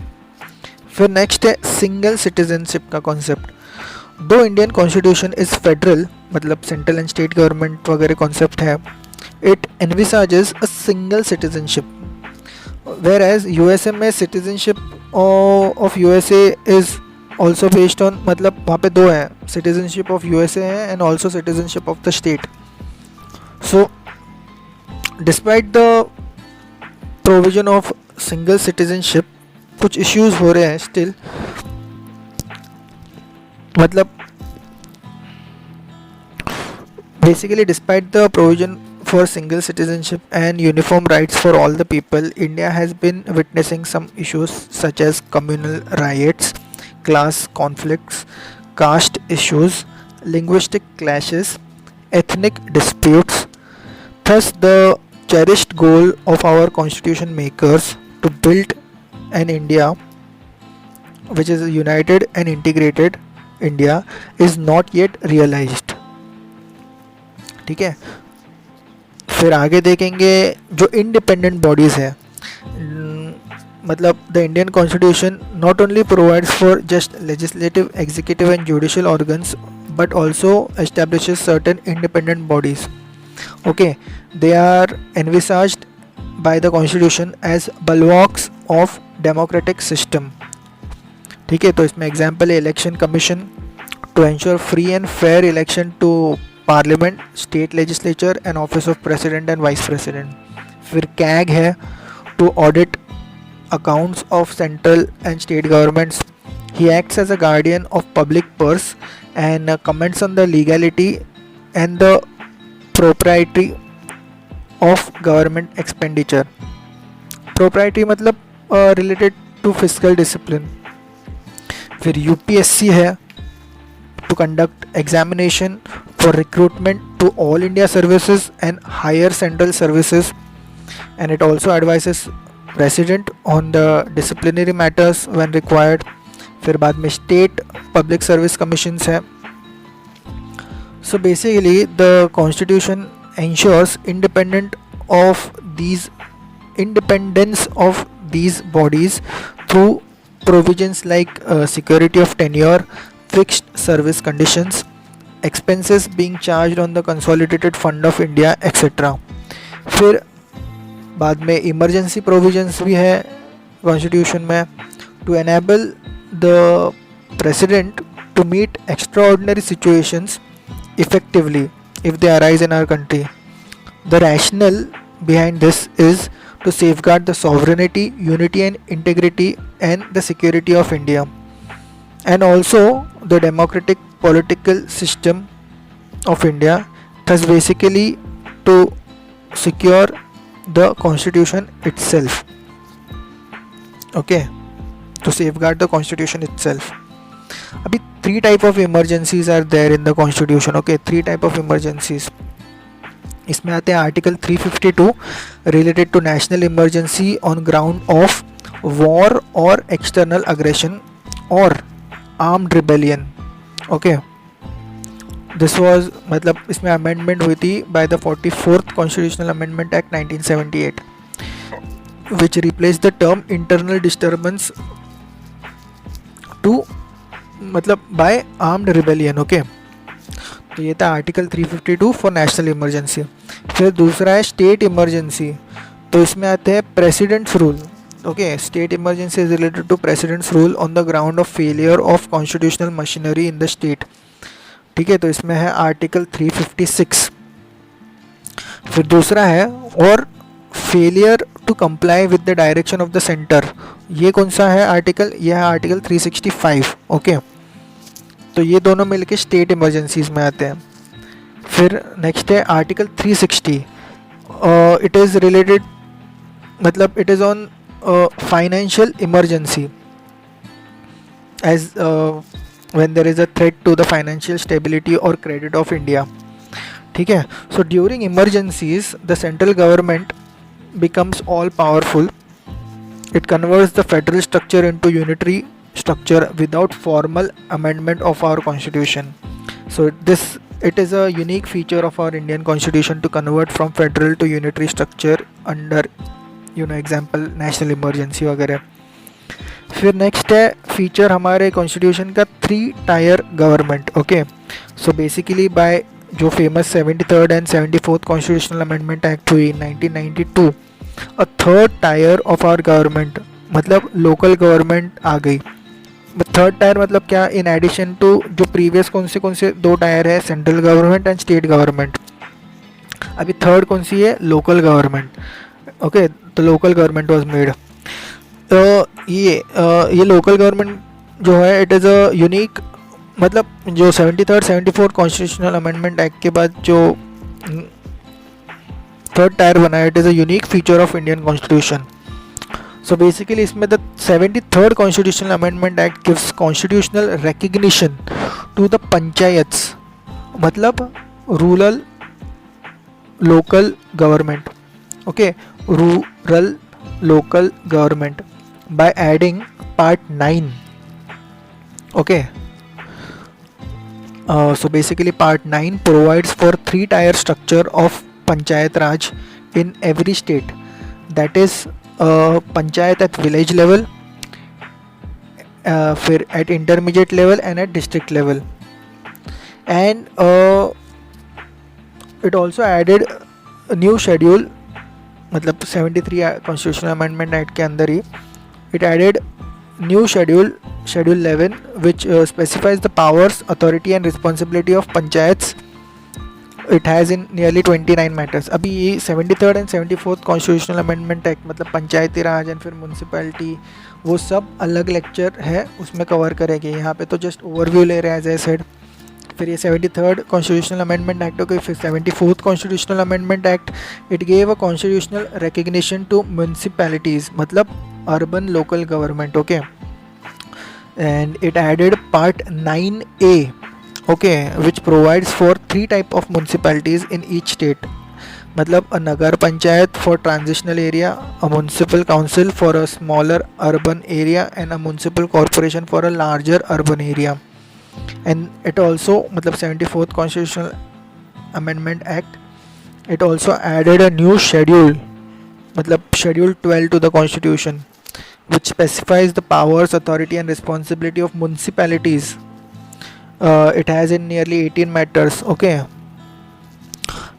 फिर next है single citizenship का concept. Though Indian constitution is federal, मतलब central and state government वगैरह concept है, it envisages a single citizenship, whereas USA में citizenship of USA is also based on, मतलब वहाँ पे दो हैं, सिटीजनशिप ऑफ यूएसए है and also citizenship of the state. So despite the provision of single citizenship कुछ issues हो रहे हैं स्टिल. मतलब basically despite the provision for single citizenship and uniform rights for all the people, India has been witnessing some issues such as communal riots, class conflicts, caste issues, linguistic clashes, ethnic disputes. Thus, the cherished goal of our constitution makers to build an India which is a united and integrated India is not yet realized. ठीक है. फिर आगे देखेंगे जो independent bodies है. मतलब the Indian constitution not only provides for just legislative, executive and judicial organs but also establishes certain independent bodies. Okay, they are envisaged by the constitution as bulwarks of democratic system. ठीक है. तो इसमें example है election commission to ensure free and fair election to parliament, state legislature and office of president and vice president. फिर CAG है to audit accounts of central and state governments. He acts as a guardian of public purse and comments on the legality and the proprietary of government expenditure. Proprietary मतलब related to physical discipline. फिर UPSC है to conduct examination for recruitment to all India services and higher central services, and it also advises president on the disciplinary matters when required. फिर बाद में state public service commissions है. So basically the constitution ensures independence of these bodies through provisions like security of tenure, fixed service conditions, expenses being charged on the consolidated fund of India, etc. फिर बाद में emergency provisions भी है constitution में to enable the president to meet extraordinary situations effectively if they arise in our country. The rationale behind this is to safeguard the sovereignty, unity and integrity and the security of India, and also the democratic political system of India. Thus basically to secure the constitution itself. Okay, to safeguard the constitution itself. अभी three type of emergencies are there in the constitution. Okay, three type of emergencies. इसमें आते हैं article 352 related to national emergency on ground of war और external aggression और armed rebellion. Okay, this was मतलब इसमें amendment हुई थी by the 44th constitutional amendment act 1978 which replace the term internal disturbance to मतलब बाय आर्म्ड रिबेलियन. ओके, तो ये था आर्टिकल 352 फॉर नेशनल इमरजेंसी. फिर दूसरा है स्टेट इमरजेंसी. तो इसमें आते हैं president's rule. Okay, state emergency is related to president's rule on the ground of failure of constitutional machinery in the state. ठीक है, तो इसमें है आर्टिकल 356. फिर दूसरा है और failure to comply with the direction of the centre. ये कौन सा है आर्टिकल? यह है आर्टिकल 365. ओके, तो ये दोनों मिलके स्टेट इमरजेंसीज में आते हैं. फिर नेक्स्ट है आर्टिकल 360. इट इज़ रिलेटेड मतलब it is on financial emergency as when there is a threat to the financial stability or credit of India. ठीक है, so during emergencies the central government becomes all powerful. It converts the federal structure into unitary structure without formal amendment of our constitution. So it is a unique feature of our Indian constitution to convert from federal to unitary structure under example national emergency वगैरह. फिर next है feature हमारे constitution का 3 tier government. Okay, so basically by जो famous 73rd and 74th constitutional amendment act हुई 1992, a third tier of our government मतलब local government आ गई. थर्ड टायर मतलब क्या? इन एडिशन टू जो प्रीवियस कौन से 2 टायर है, central government and state government. अभी थर्ड कौन सी है? Local government. ओके, तो लोकल गवर्नमेंट वॉज मेड. तो ये लोकल गवर्नमेंट जो है इट इज़ अ यूनिक मतलब जो 73rd 74th constitutional amendment act के बाद जो थर्ड टायर बना है, it is a unique feature of Indian constitution. So basically इसमें the 73rd constitutional amendment act gives constitutional recognition to the panchayats मतलब rural local government. Okay, rural local government by adding part 9. Okay, so basically part 9 provides for 3 tier structure of panchayat raj in every state. That is panchayat at village level, फिर at intermediate level and at district level. And it also added a new schedule मतलब 73 constitutional amendment act के अंदर ही it added new schedule 11 which specifies the powers, authority and responsibility of panchayats. It has in nearly 29 matters. अभी ये 73rd and 74th constitutional amendment act मतलब पंचायती राज and फिर municipality वो सब अलग लेक्चर है उसमें कवर करेंगे. यहाँ पे तो जस्ट ओवरव्यू ले रहे हैं एज आई सेड. फिर ये 73rd कॉन्स्टिट्यूशनल अमेंडमेंट एक्ट हो गई. फिर 74th constitutional amendment act it gave a constitutional recognition to municipalities मतलब urban local government. Okay, and it added part 9A. Okay, which provides for 3 type of municipalities in each state मतलब a nagar panchayat for transitional area, a municipal council for a smaller urban area and a municipal corporation for a larger urban area. And it also मतलब 74th constitutional amendment act it also added a new schedule मतलब schedule 12 to the constitution which specifies the powers, authority and responsibility of municipalities. It has in nearly 18 matters. Okay,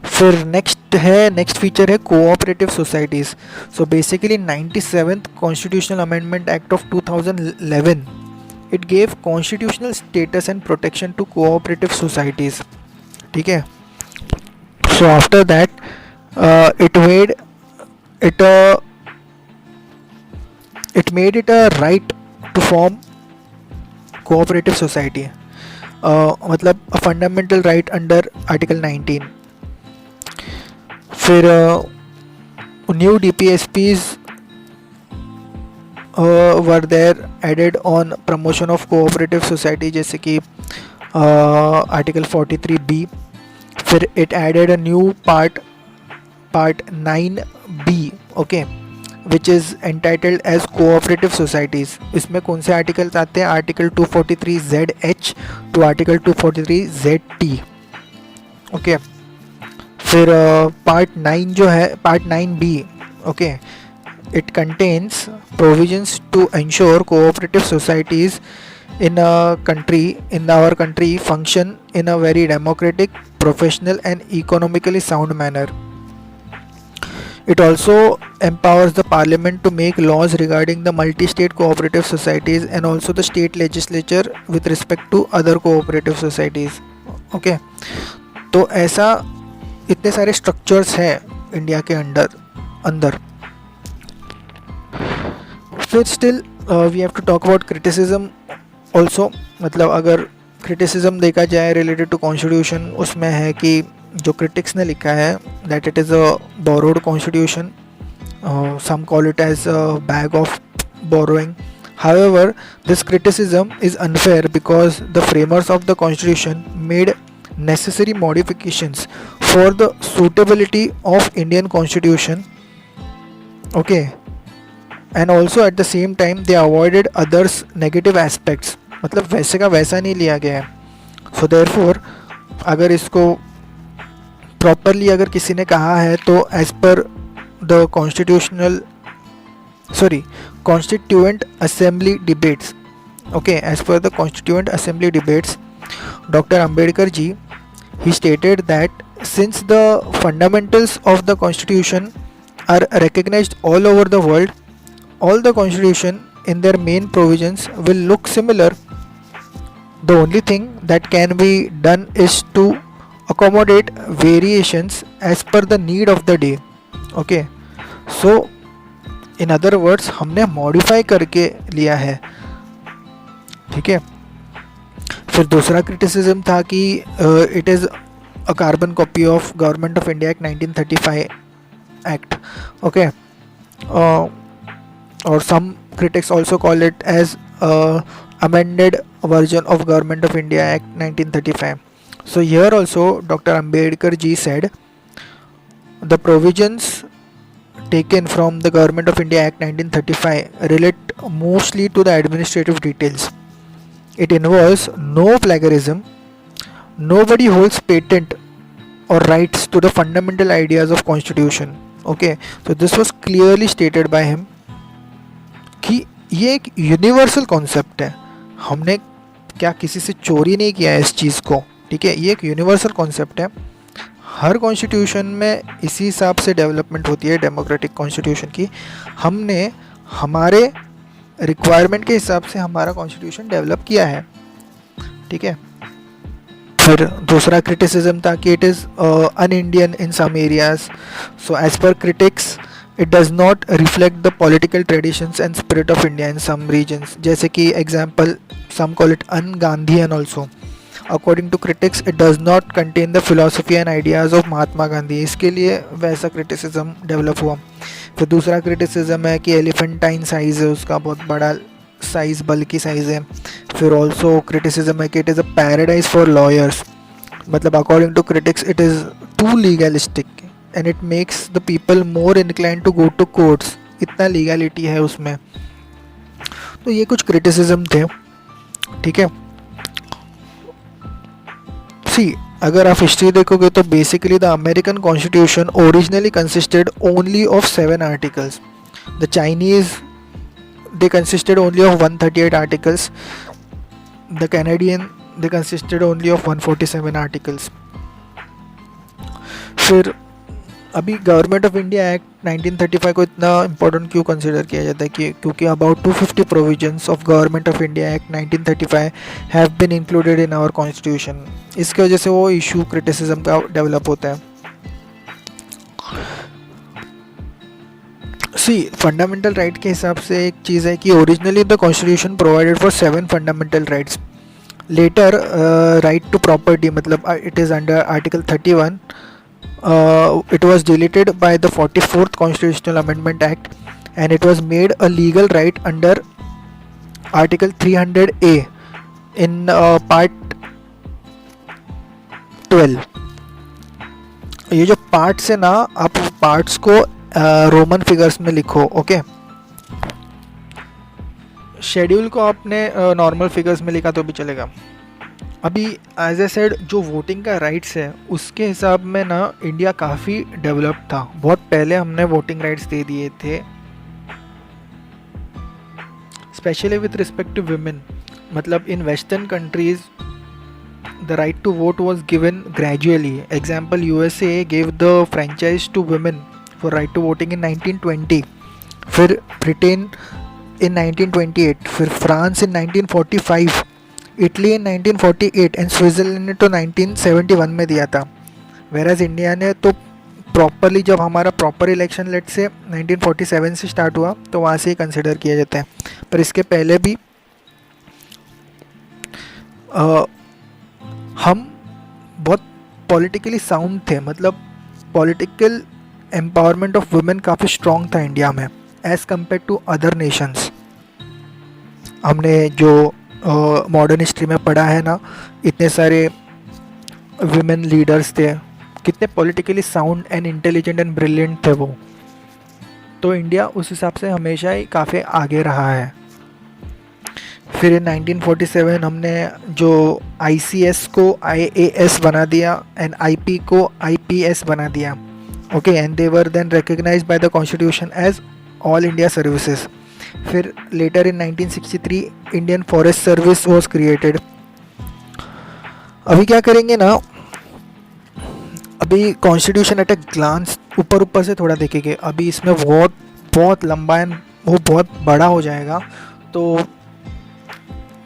फिर next feature है cooperative societies. So basically 97th constitutional amendment act of 2011 it gave constitutional status and protection to cooperative societies. ठीक है, so after that it made it a right to form cooperative society मतलब a fundamental right under article 19. फिर new DPSPs were there added on promotion of cooperative society, जैसे कि article 43B. फिर it added a new part 9B, okay, which is entitled as cooperative societies. इसमें कौन से articles आते हैं? Article 243ZH to article 243ZT, okay. फिर part 9 जो है, part 9B, okay, it contains provisions to ensure cooperative societies in our country function in a very democratic, professional and economically sound manner. It also empowers the parliament to make laws regarding the multi-state cooperative societies and also the state legislature with respect to other cooperative societies, okay. तो ऐसा इतने सारे structures हैं India के अंदर. फिर still we have to talk about criticism also. मतलब अगर क्रिटिसिज्म देखा जाए रिलेटेड टू कॉन्स्टिट्यूशन, उसमें है कि जो क्रिटिक्स ने लिखा है that it is a borrowed constitution, some call it as a bag of borrowing. However, this criticism is unfair because the framers of the constitution made necessary modifications for the suitability of Indian constitution, okay, and also at the same time they avoided others negative aspects. मतलब वैसे का वैसा नहीं लिया गया है. So therefore अगर इसको प्रॉपरली अगर किसी ने कहा है तो as per the constituent assembly debates, okay, as per the constituent assembly debates, doctor Ambedkar ji, he stated that since the fundamentals of the constitution are recognized all over the world, all the constitution in their main provisions will look similar. The only thing that can be done is to accommodate variations as per the need of the day, okay. So in other words हमने modify करके लिया है, ठीक है. फिर दूसरा criticism था कि it is a carbon copy of government of India act 1935 act, okay. और सम critics also call it as amended version of Government of India Act 1935. So here also Dr. Ambedkar ji said the provisions taken from the Government of India Act 1935 relate mostly to the administrative details. It involves no plagiarism, nobody holds patent or rights to the fundamental ideas of constitution, okay. So this was clearly stated by him कि ये एक universal concept है, हमने क्या किसी से चोरी नहीं किया है इस चीज़ को, ठीक है. ये एक यूनिवर्सल कॉन्सेप्ट है, हर कॉन्स्टिट्यूशन में इसी हिसाब से डेवलपमेंट होती है डेमोक्रेटिक कॉन्स्टिट्यूशन की. हमने हमारे रिक्वायरमेंट के हिसाब से हमारा कॉन्स्टिट्यूशन डेवलप किया है, ठीक है. फिर दूसरा क्रिटिसिज्म था कि it is un Indian in some areas. So as per critics it does not reflect the political traditions and spirit of India in some regions. जैसे कि example, some call it un-Gandhian also. According to critics, it does not contain the philosophy and ideas of Mahatma Gandhi. इसके लिए वैसा criticism develop हुआ. फिर दूसरा criticism है कि elephantine size है उसका, बहुत बड़ा size, बल्कि size है. फिर also criticism है कि it is a paradise for lawyers. मतलब according to critics, it is too legalistic and it makes the people more inclined to go to courts. इतना लीगलिटी है उसमें. तो ये कुछ क्रिटिसिज्म थे, ठीक है. सी अगर आप हिस्ट्री देखोगे तो basically the American constitution originally consisted only of 7 articles. The Chinese they consisted only of 138 articles. The Canadian they consisted only of 147 articles. फिर अभी गवर्नमेंट ऑफ इंडिया एक्ट 1935 को इतना इम्पोर्टेंट क्यों कंसिडर किया जाता है कि क्योंकि about 250 provisions of government of India act 1935 have been included in our constitution. इसके वजह से वो इशू क्रिटिसिज्म का डेवलप होता है. सी फंडामेंटल राइट के हिसाब से एक चीज़ है कि originally the constitution provided for 7 fundamental rights. Later right to property, मतलब it is under article 31. It was deleted by the 44th Constitutional Amendment Act, and it was made a legal right under Article 300A in Part 12. ये जो parts है ना, आप parts को Roman figures में लिखो, okay. Schedule को आपने नॉर्मल फिगर्स में लिखा तो भी चलेगा. अभी एज ए सेड जो वोटिंग का राइट्स है उसके हिसाब में ना इंडिया काफ़ी डेवलप्ड था. बहुत पहले हमने वोटिंग राइट्स दे दिए थे, specially with respect to women. मतलब in western countries the right to vote was given gradually. Example, USA gave the franchise to women for right to voting in 1920, फिर ब्रिटेन in 1928, फिर France in 1945, Italy in 1948 and Switzerland ने तो 1971 में दिया था. वेराज India ने तो properly, जब हमारा प्रॉपर इलेक्शन लेट से 1947 से स्टार्ट हुआ तो वहाँ से ही कंसिडर किया जाता है. पर इसके पहले भी हम बहुत पॉलिटिकली साउंड थे. मतलब पॉलिटिकल एम्पावरमेंट ऑफ वुमेन काफ़ी स्ट्रॉन्ग था इंडिया में as compare to other nations. हमने जो मॉडर्न हिस्ट्री में पढ़ा है ना, इतने सारे वुमेन लीडर्स थे, कितने politically sound and intelligent and brilliant थे वो. तो इंडिया उस हिसाब से हमेशा ही काफ़ी आगे रहा है. फिर 1947 हमने जो ICS को IAS बना दिया एंड IP को IPS बना दिया, okay. And they were then recognised by the constitution as All India services. फिर later in 1963 Indian Forest Service was created. अभी क्या करेंगे ना, अभी कॉन्स्टिट्यूशन एट ए ग्लांस ऊपर से थोड़ा देखेंगे. अभी इसमें बहुत लंबा है, वो बहुत बड़ा हो जाएगा. तो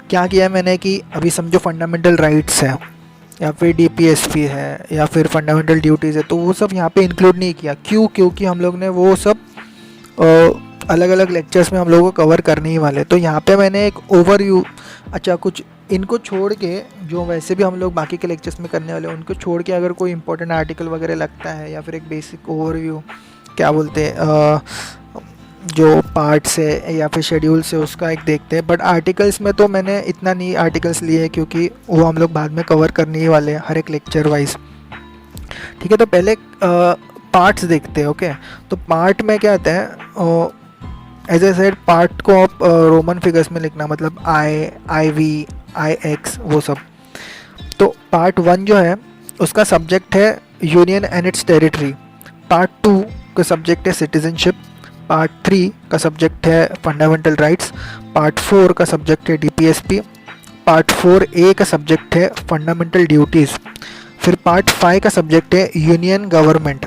क्या किया है मैंने कि अभी समझो फंडामेंटल राइट्स है या फिर DPSP है या फिर फंडामेंटल ड्यूटीज़ है, तो वो सब यहाँ पे इंक्लूड नहीं किया. क्यों? क्योंकि हम लोग ने वो सब अलग अलग लेक्चर्स में हम लोगों को कवर करने ही वाले. तो यहाँ पे मैंने एक ओवरव्यू, अच्छा कुछ इनको छोड़ के जो वैसे भी हम लोग बाकी के लेक्चर्स में करने वाले हैं उनको छोड़ के अगर कोई इंपॉर्टेंट आर्टिकल वगैरह लगता है या फिर एक बेसिक ओवरव्यू, क्या बोलते हैं, जो पार्ट्स है या फिर शेड्यूल्स है, उसका एक देखते हैं. बट आर्टिकल्स में तो मैंने इतना नहीं आर्टिकल्स लिए हैं क्योंकि वो हम लोग बाद में कवर करने ही वाले हैं हर एक लेक्चर वाइज. ठीक है, तो पहले पार्ट्स देखते हैं, ओके. तो पार्ट में क्या आता है, एज ए सेड पार्ट को आप रोमन फिगर्स में लिखना, मतलब IV, IX वो सब. तो पार्ट 1 जो है उसका सब्जेक्ट है union and it's territory. Part 2 का सब्जेक्ट है सिटीजनशिप. पार्ट 3 का सब्जेक्ट है फंडामेंटल राइट्स. पार्ट 4 का सब्जेक्ट है DPSP. पार्ट 4A का सब्जेक्ट है फंडामेंटल ड्यूटीज़. फिर पार्ट 5 का सब्जेक्ट है यूनियन गवर्नमेंट.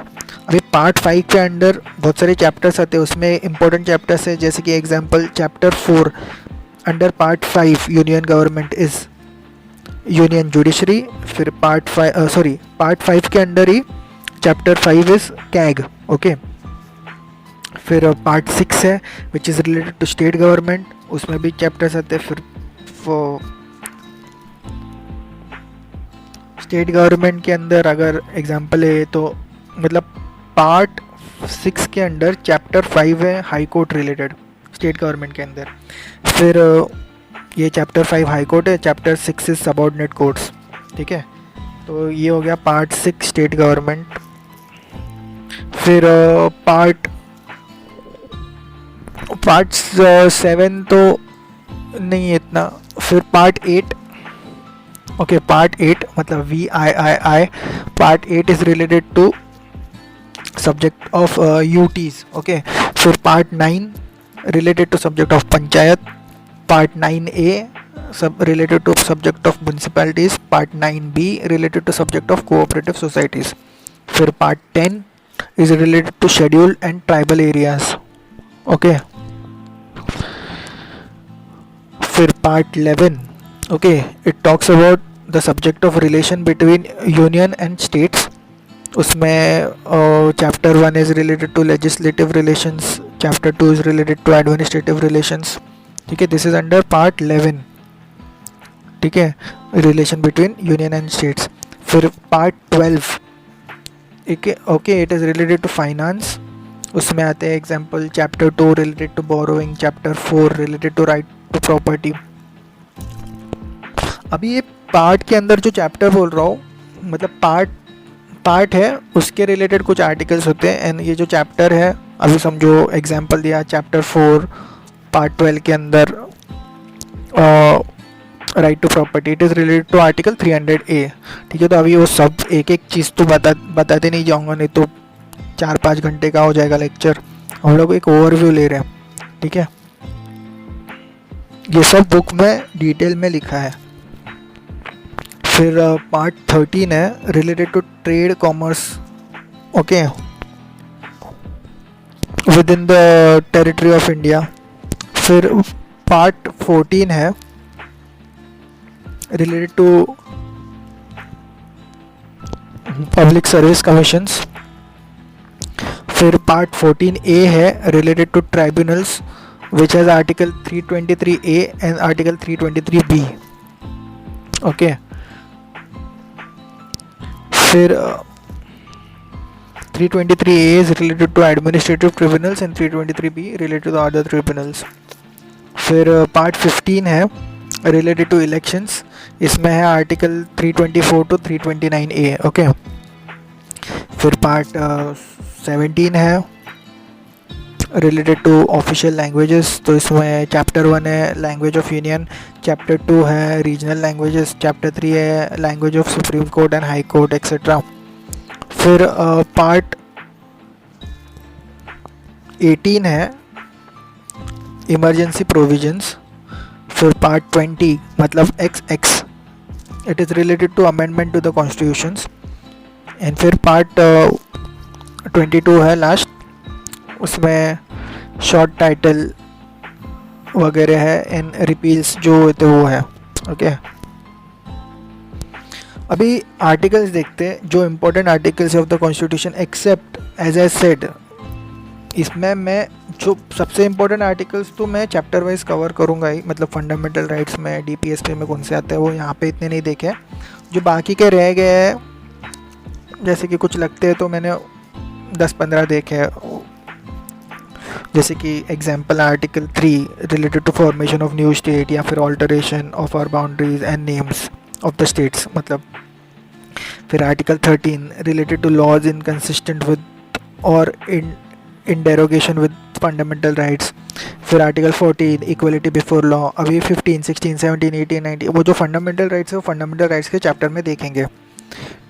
अभी पार्ट 5 के अंदर बहुत सारे चैप्टर्स आते हैं, उसमें इंपॉर्टेंट चैप्टर्स है जैसे कि example chapter 4 under part 5 union government is union judiciary. फिर पार्ट 5 के अंदर ही चैप्टर 5 इज़ कैग, ओके. फिर पार्ट 6 है which is related to state government, उसमें भी चैप्टर्स आते हैं. फिर स्टेट गवर्नमेंट के अंदर अगर एग्जांपल है तो मतलब पार्ट 6 के अंदर चैप्टर 5 है high court related state government के अंदर. फिर ये चैप्टर 5 हाई कोर्ट है, चैप्टर 6 इज सबऑर्डिनेट कोर्ट्स. ठीक है, तो ये हो गया पार्ट 6 स्टेट गवर्नमेंट. फिर पार्ट 7 तो नहीं है इतना. फिर पार्ट 8, ओके, पार्ट 8 मतलब VIII. Part 8 is related to subject of UTs, okay. फिर part 9 related to subject of panchayat. Part 9A सब related to subject of municipalities. Part 9B related to subject of cooperative societies. फिर part 10 is related to scheduled and tribal areas, okay. फिर part 11, okay, it talks about the subject of relation between union and states. उसमें chapter 1 is related to legislative relations, chapter 2 is related to administrative relations. ठीक है, this is under part 11. ठीक है, relation between union and states. फिर part 12, okay, it is related to finance. उसमें आते हैं example chapter 2 related to borrowing, chapter 4 related to right to property. अभी ये पार्ट के अंदर जो चैप्टर बोल रहा हूँ, मतलब पार्ट है, उसके रिलेटेड कुछ आर्टिकल्स होते हैं। एंड ये जो चैप्टर है, अभी समझो एग्जाम्पल दिया चैप्टर 4 पार्ट 12 के अंदर right to property, it is related to article 300A। ठीक है, तो अभी वो सब एक एक चीज़ तो बताते नहीं जाऊँगा, नहीं तो 4-5 घंटे का हो जाएगा लेक्चर। हम लोग एक ओवरव्यू ले रहे हैं। ठीक है, ये सब बुक में डिटेल में लिखा है। फिर पार्ट 13 है related to trade commerce, okay, within the territory of India. फिर पार्ट 14 है related to public service commissions. फिर पार्ट 14A है related to tribunals which has article 323A and article 323B, okay. फिर 323A is related to administrative tribunals and 323B related to the other tribunals. फिर part 15 है related to elections, इसमें है article 324 to 329A, okay. फिर part 17 है related to official languages, तो इसमें chapter 1 है लैंग्वेज ऑफ यूनियन, चैप्टर 2 है रीजनल लैंग्वेजेस, चैप्टर 3 है language of supreme court and high court etcetera. फिर पार्ट 18 है इमरजेंसी प्रोविजंस। फिर पार्ट 20 मतलब XX, it is related to amendment to the constitutions. And फिर पार्ट 22 है last, उसमें short title वगैरह है एंड रिपील्स जो होते वो है, ओके। अभी आर्टिकल्स देखते हैं, जो important articles of the constitution except as I said. इसमें मैं जो सबसे इम्पोर्टेंट आर्टिकल्स तो मैं चैप्टर वाइज कवर करूँगा ही, मतलब फंडामेंटल राइट्स में DPSP में कौन से आते हैं वो यहाँ पे इतने नहीं देखे। जो बाकी के रह गए हैं जैसे कि कुछ लगते हैं तो मैंने 10-15 देखे हैं, जैसे कि example article 3 related to formation of new state, या फिर alteration of our boundaries and names of the states, मतलब। फिर article 13 related to laws inconsistent with और in derogation with fundamental rights. फिर आर्टिकल 14 इक्वलिटी बिफोर लॉ। अभी 15, 16, 17, 18, 19 वो जो fundamental rights है वो फंडामेंटल राइट्स के चैप्टर में देखेंगे।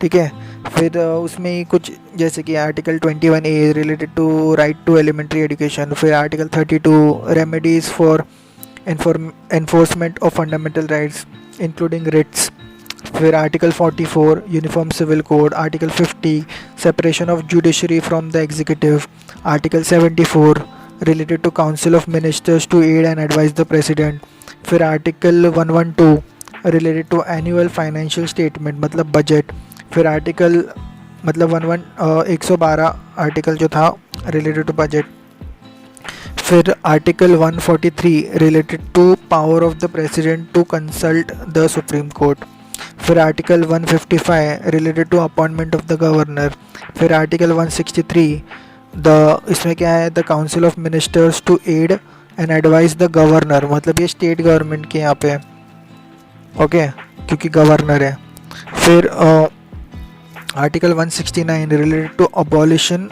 ठीक है, फिर उसमें ही कुछ जैसे कि article 21A related to right to elementary education. फिर article 32 remedies for enforcement of fundamental rights including writs. फिर article 44 uniform civil code. Article 50 separation of judiciary from the executive. Article 74 related to council of ministers to aid and advise the president. फिर article 112 related to annual financial statement मतलब budget. फिर article मतलब 112 article जो था related to budget. फिर article 143 related to power of the president to consult the supreme court. फिर article 155 related to appointment of the governor. फिर article 163 इसमें क्या है, the council of ministers to aid and advise the governor, मतलब ये state government के यहाँ पे, ओके, क्योंकि गवर्नर है। फिर article 169 related to abolition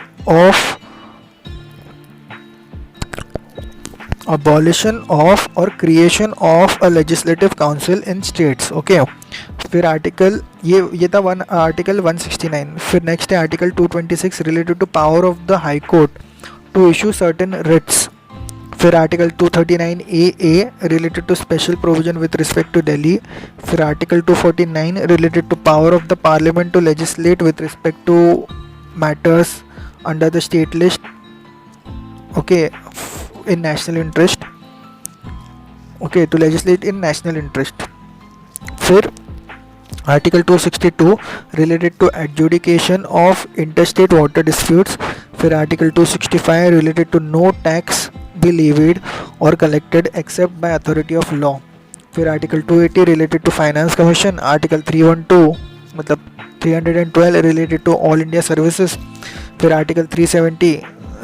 of और creation of a legislative council in states, okay. फिर आर्टिकल ये था आर्टिकल 169। फिर नेक्स्ट है article 226 related to power of the high court to issue certain writs. फिर article 239AA related to special provision with respect to Delhi. फिर article 249 related to power of the parliament to legislate with respect to matters under the state list, okay, in national interest, okay, to legislate in national interest. फिर article 262 related to adjudication of interstate water disputes. फिर article 265 related to no tax be levied or collected except by authority of law. फिर article 280 related to finance commission. Article 312 मतलब 312 related to all India services. फिर article 370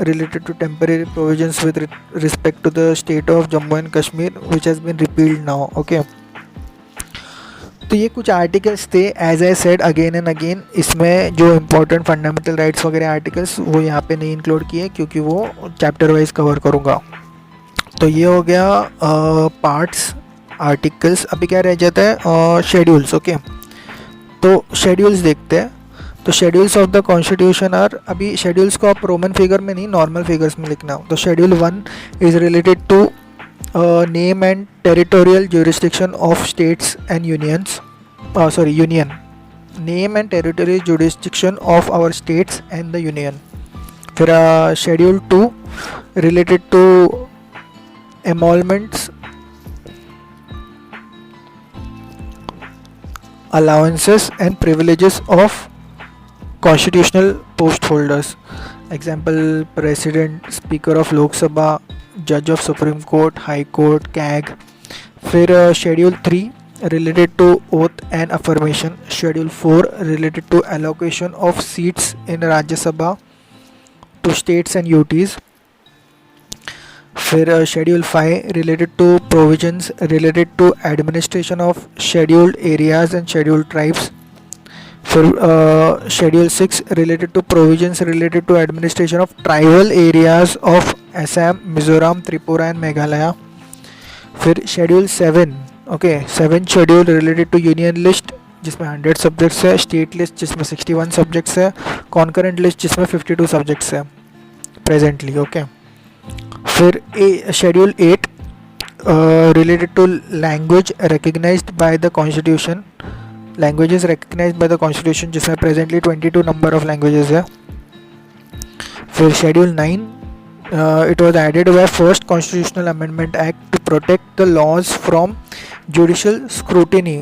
related to temporary provisions with respect to the state of Jammu and Kashmir which has been repealed now. Okay, तो ये कुछ articles थे. As I said again and again, इसमें जो important fundamental rights वगैरह articles वो यहाँ पे नहीं इंक्लूड किए क्योंकि वो चैप्टर वाइज कवर करूँगा. तो ये हो गया पार्ट्स, आर्टिकल्स. अभी क्या रह जाता है, शेड्यूल्स. ओके, तो शेड्यूल्स देखते हैं. तो schedules of the constitution are, अभी शेड्यूल्स को आप रोमन फिगर में नहीं नॉर्मल फिगर्स में लिखना. तो schedule 1 is related to name and territorial jurisdiction of states and unions. Union. Name and territorial jurisdiction of our states and the union. फिर schedule 2 related to emoluments, allowances and privileges of constitutional post holders. Example, president, speaker of Lok Sabha, जज of supreme court, high court, CAG. फिर schedule 3 related to oath and affirmation. Schedule 4 related to allocation of seats in Rajya Sabha to states and UTs. फिर schedule 5 related to provisions related to administration of scheduled areas and scheduled tribes. फिर schedule 6 related to provisions related to administration of tribal areas of Assam, Mizoram, Tripura and Meghalaya. फिर schedule 7, okay, 7 schedule related to union list जिसमें 100 subjects है, state list जिसमें 61 subjects है, concurrent list जिसमें 52 subjects है presently. Okay, फिर schedule 8 related to language recognized by the constitution. Languages recognized by the constitution जिसमें presently 22 number of languages है. फिर schedule 9 it was added by first constitutional amendment act to protect the laws from judicial scrutiny.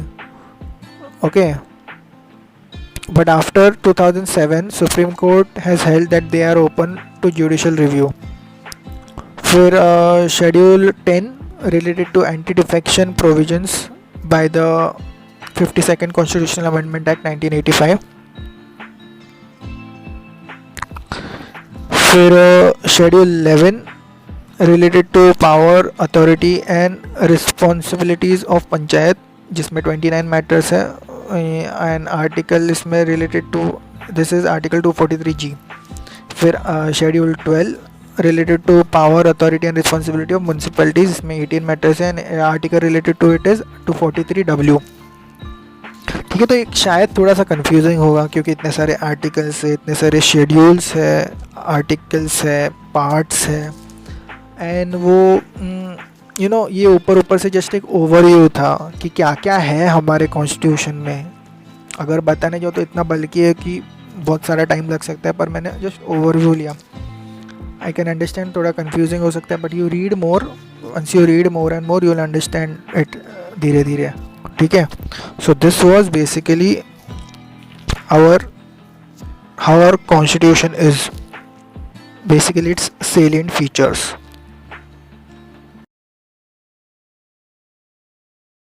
Okay, but after 2007 supreme court has held that they are open to judicial review. फिर schedule 10 related to anti defection provisions by the 52nd Constitutional Amendment Act 1985. फिर schedule 11 related to power, authority and responsibilities of panchayat जिसमें 29 matters है. And article इसमें related to this is article 243G. फिर schedule 12 related to power, authority and responsibility of municipalities इसमें 18 matters हैं. And article related to it is 243W. ठीक है, तो एक शायद थोड़ा सा कंफ्यूजिंग होगा क्योंकि इतने सारे आर्टिकल्स है, इतने सारे शेड्यूल्स है, आर्टिकल्स है, पार्ट्स है. एंड वो ये ऊपर से जस्ट एक ओवरव्यू था कि क्या क्या है हमारे कॉन्स्टिट्यूशन में. अगर बताने जाओ तो इतना बल्कि है कि बहुत सारा टाइम लग सकता है, पर मैंने जस्ट ओवरव्यू लिया. आई कैन अंडरस्टैंड थोड़ा कंफ्यूजिंग हो सकता है, but you read more, once you read more and more you will understand it धीरे धीरे. ठीक है, so this was basically how our constitution is, basically its salient features.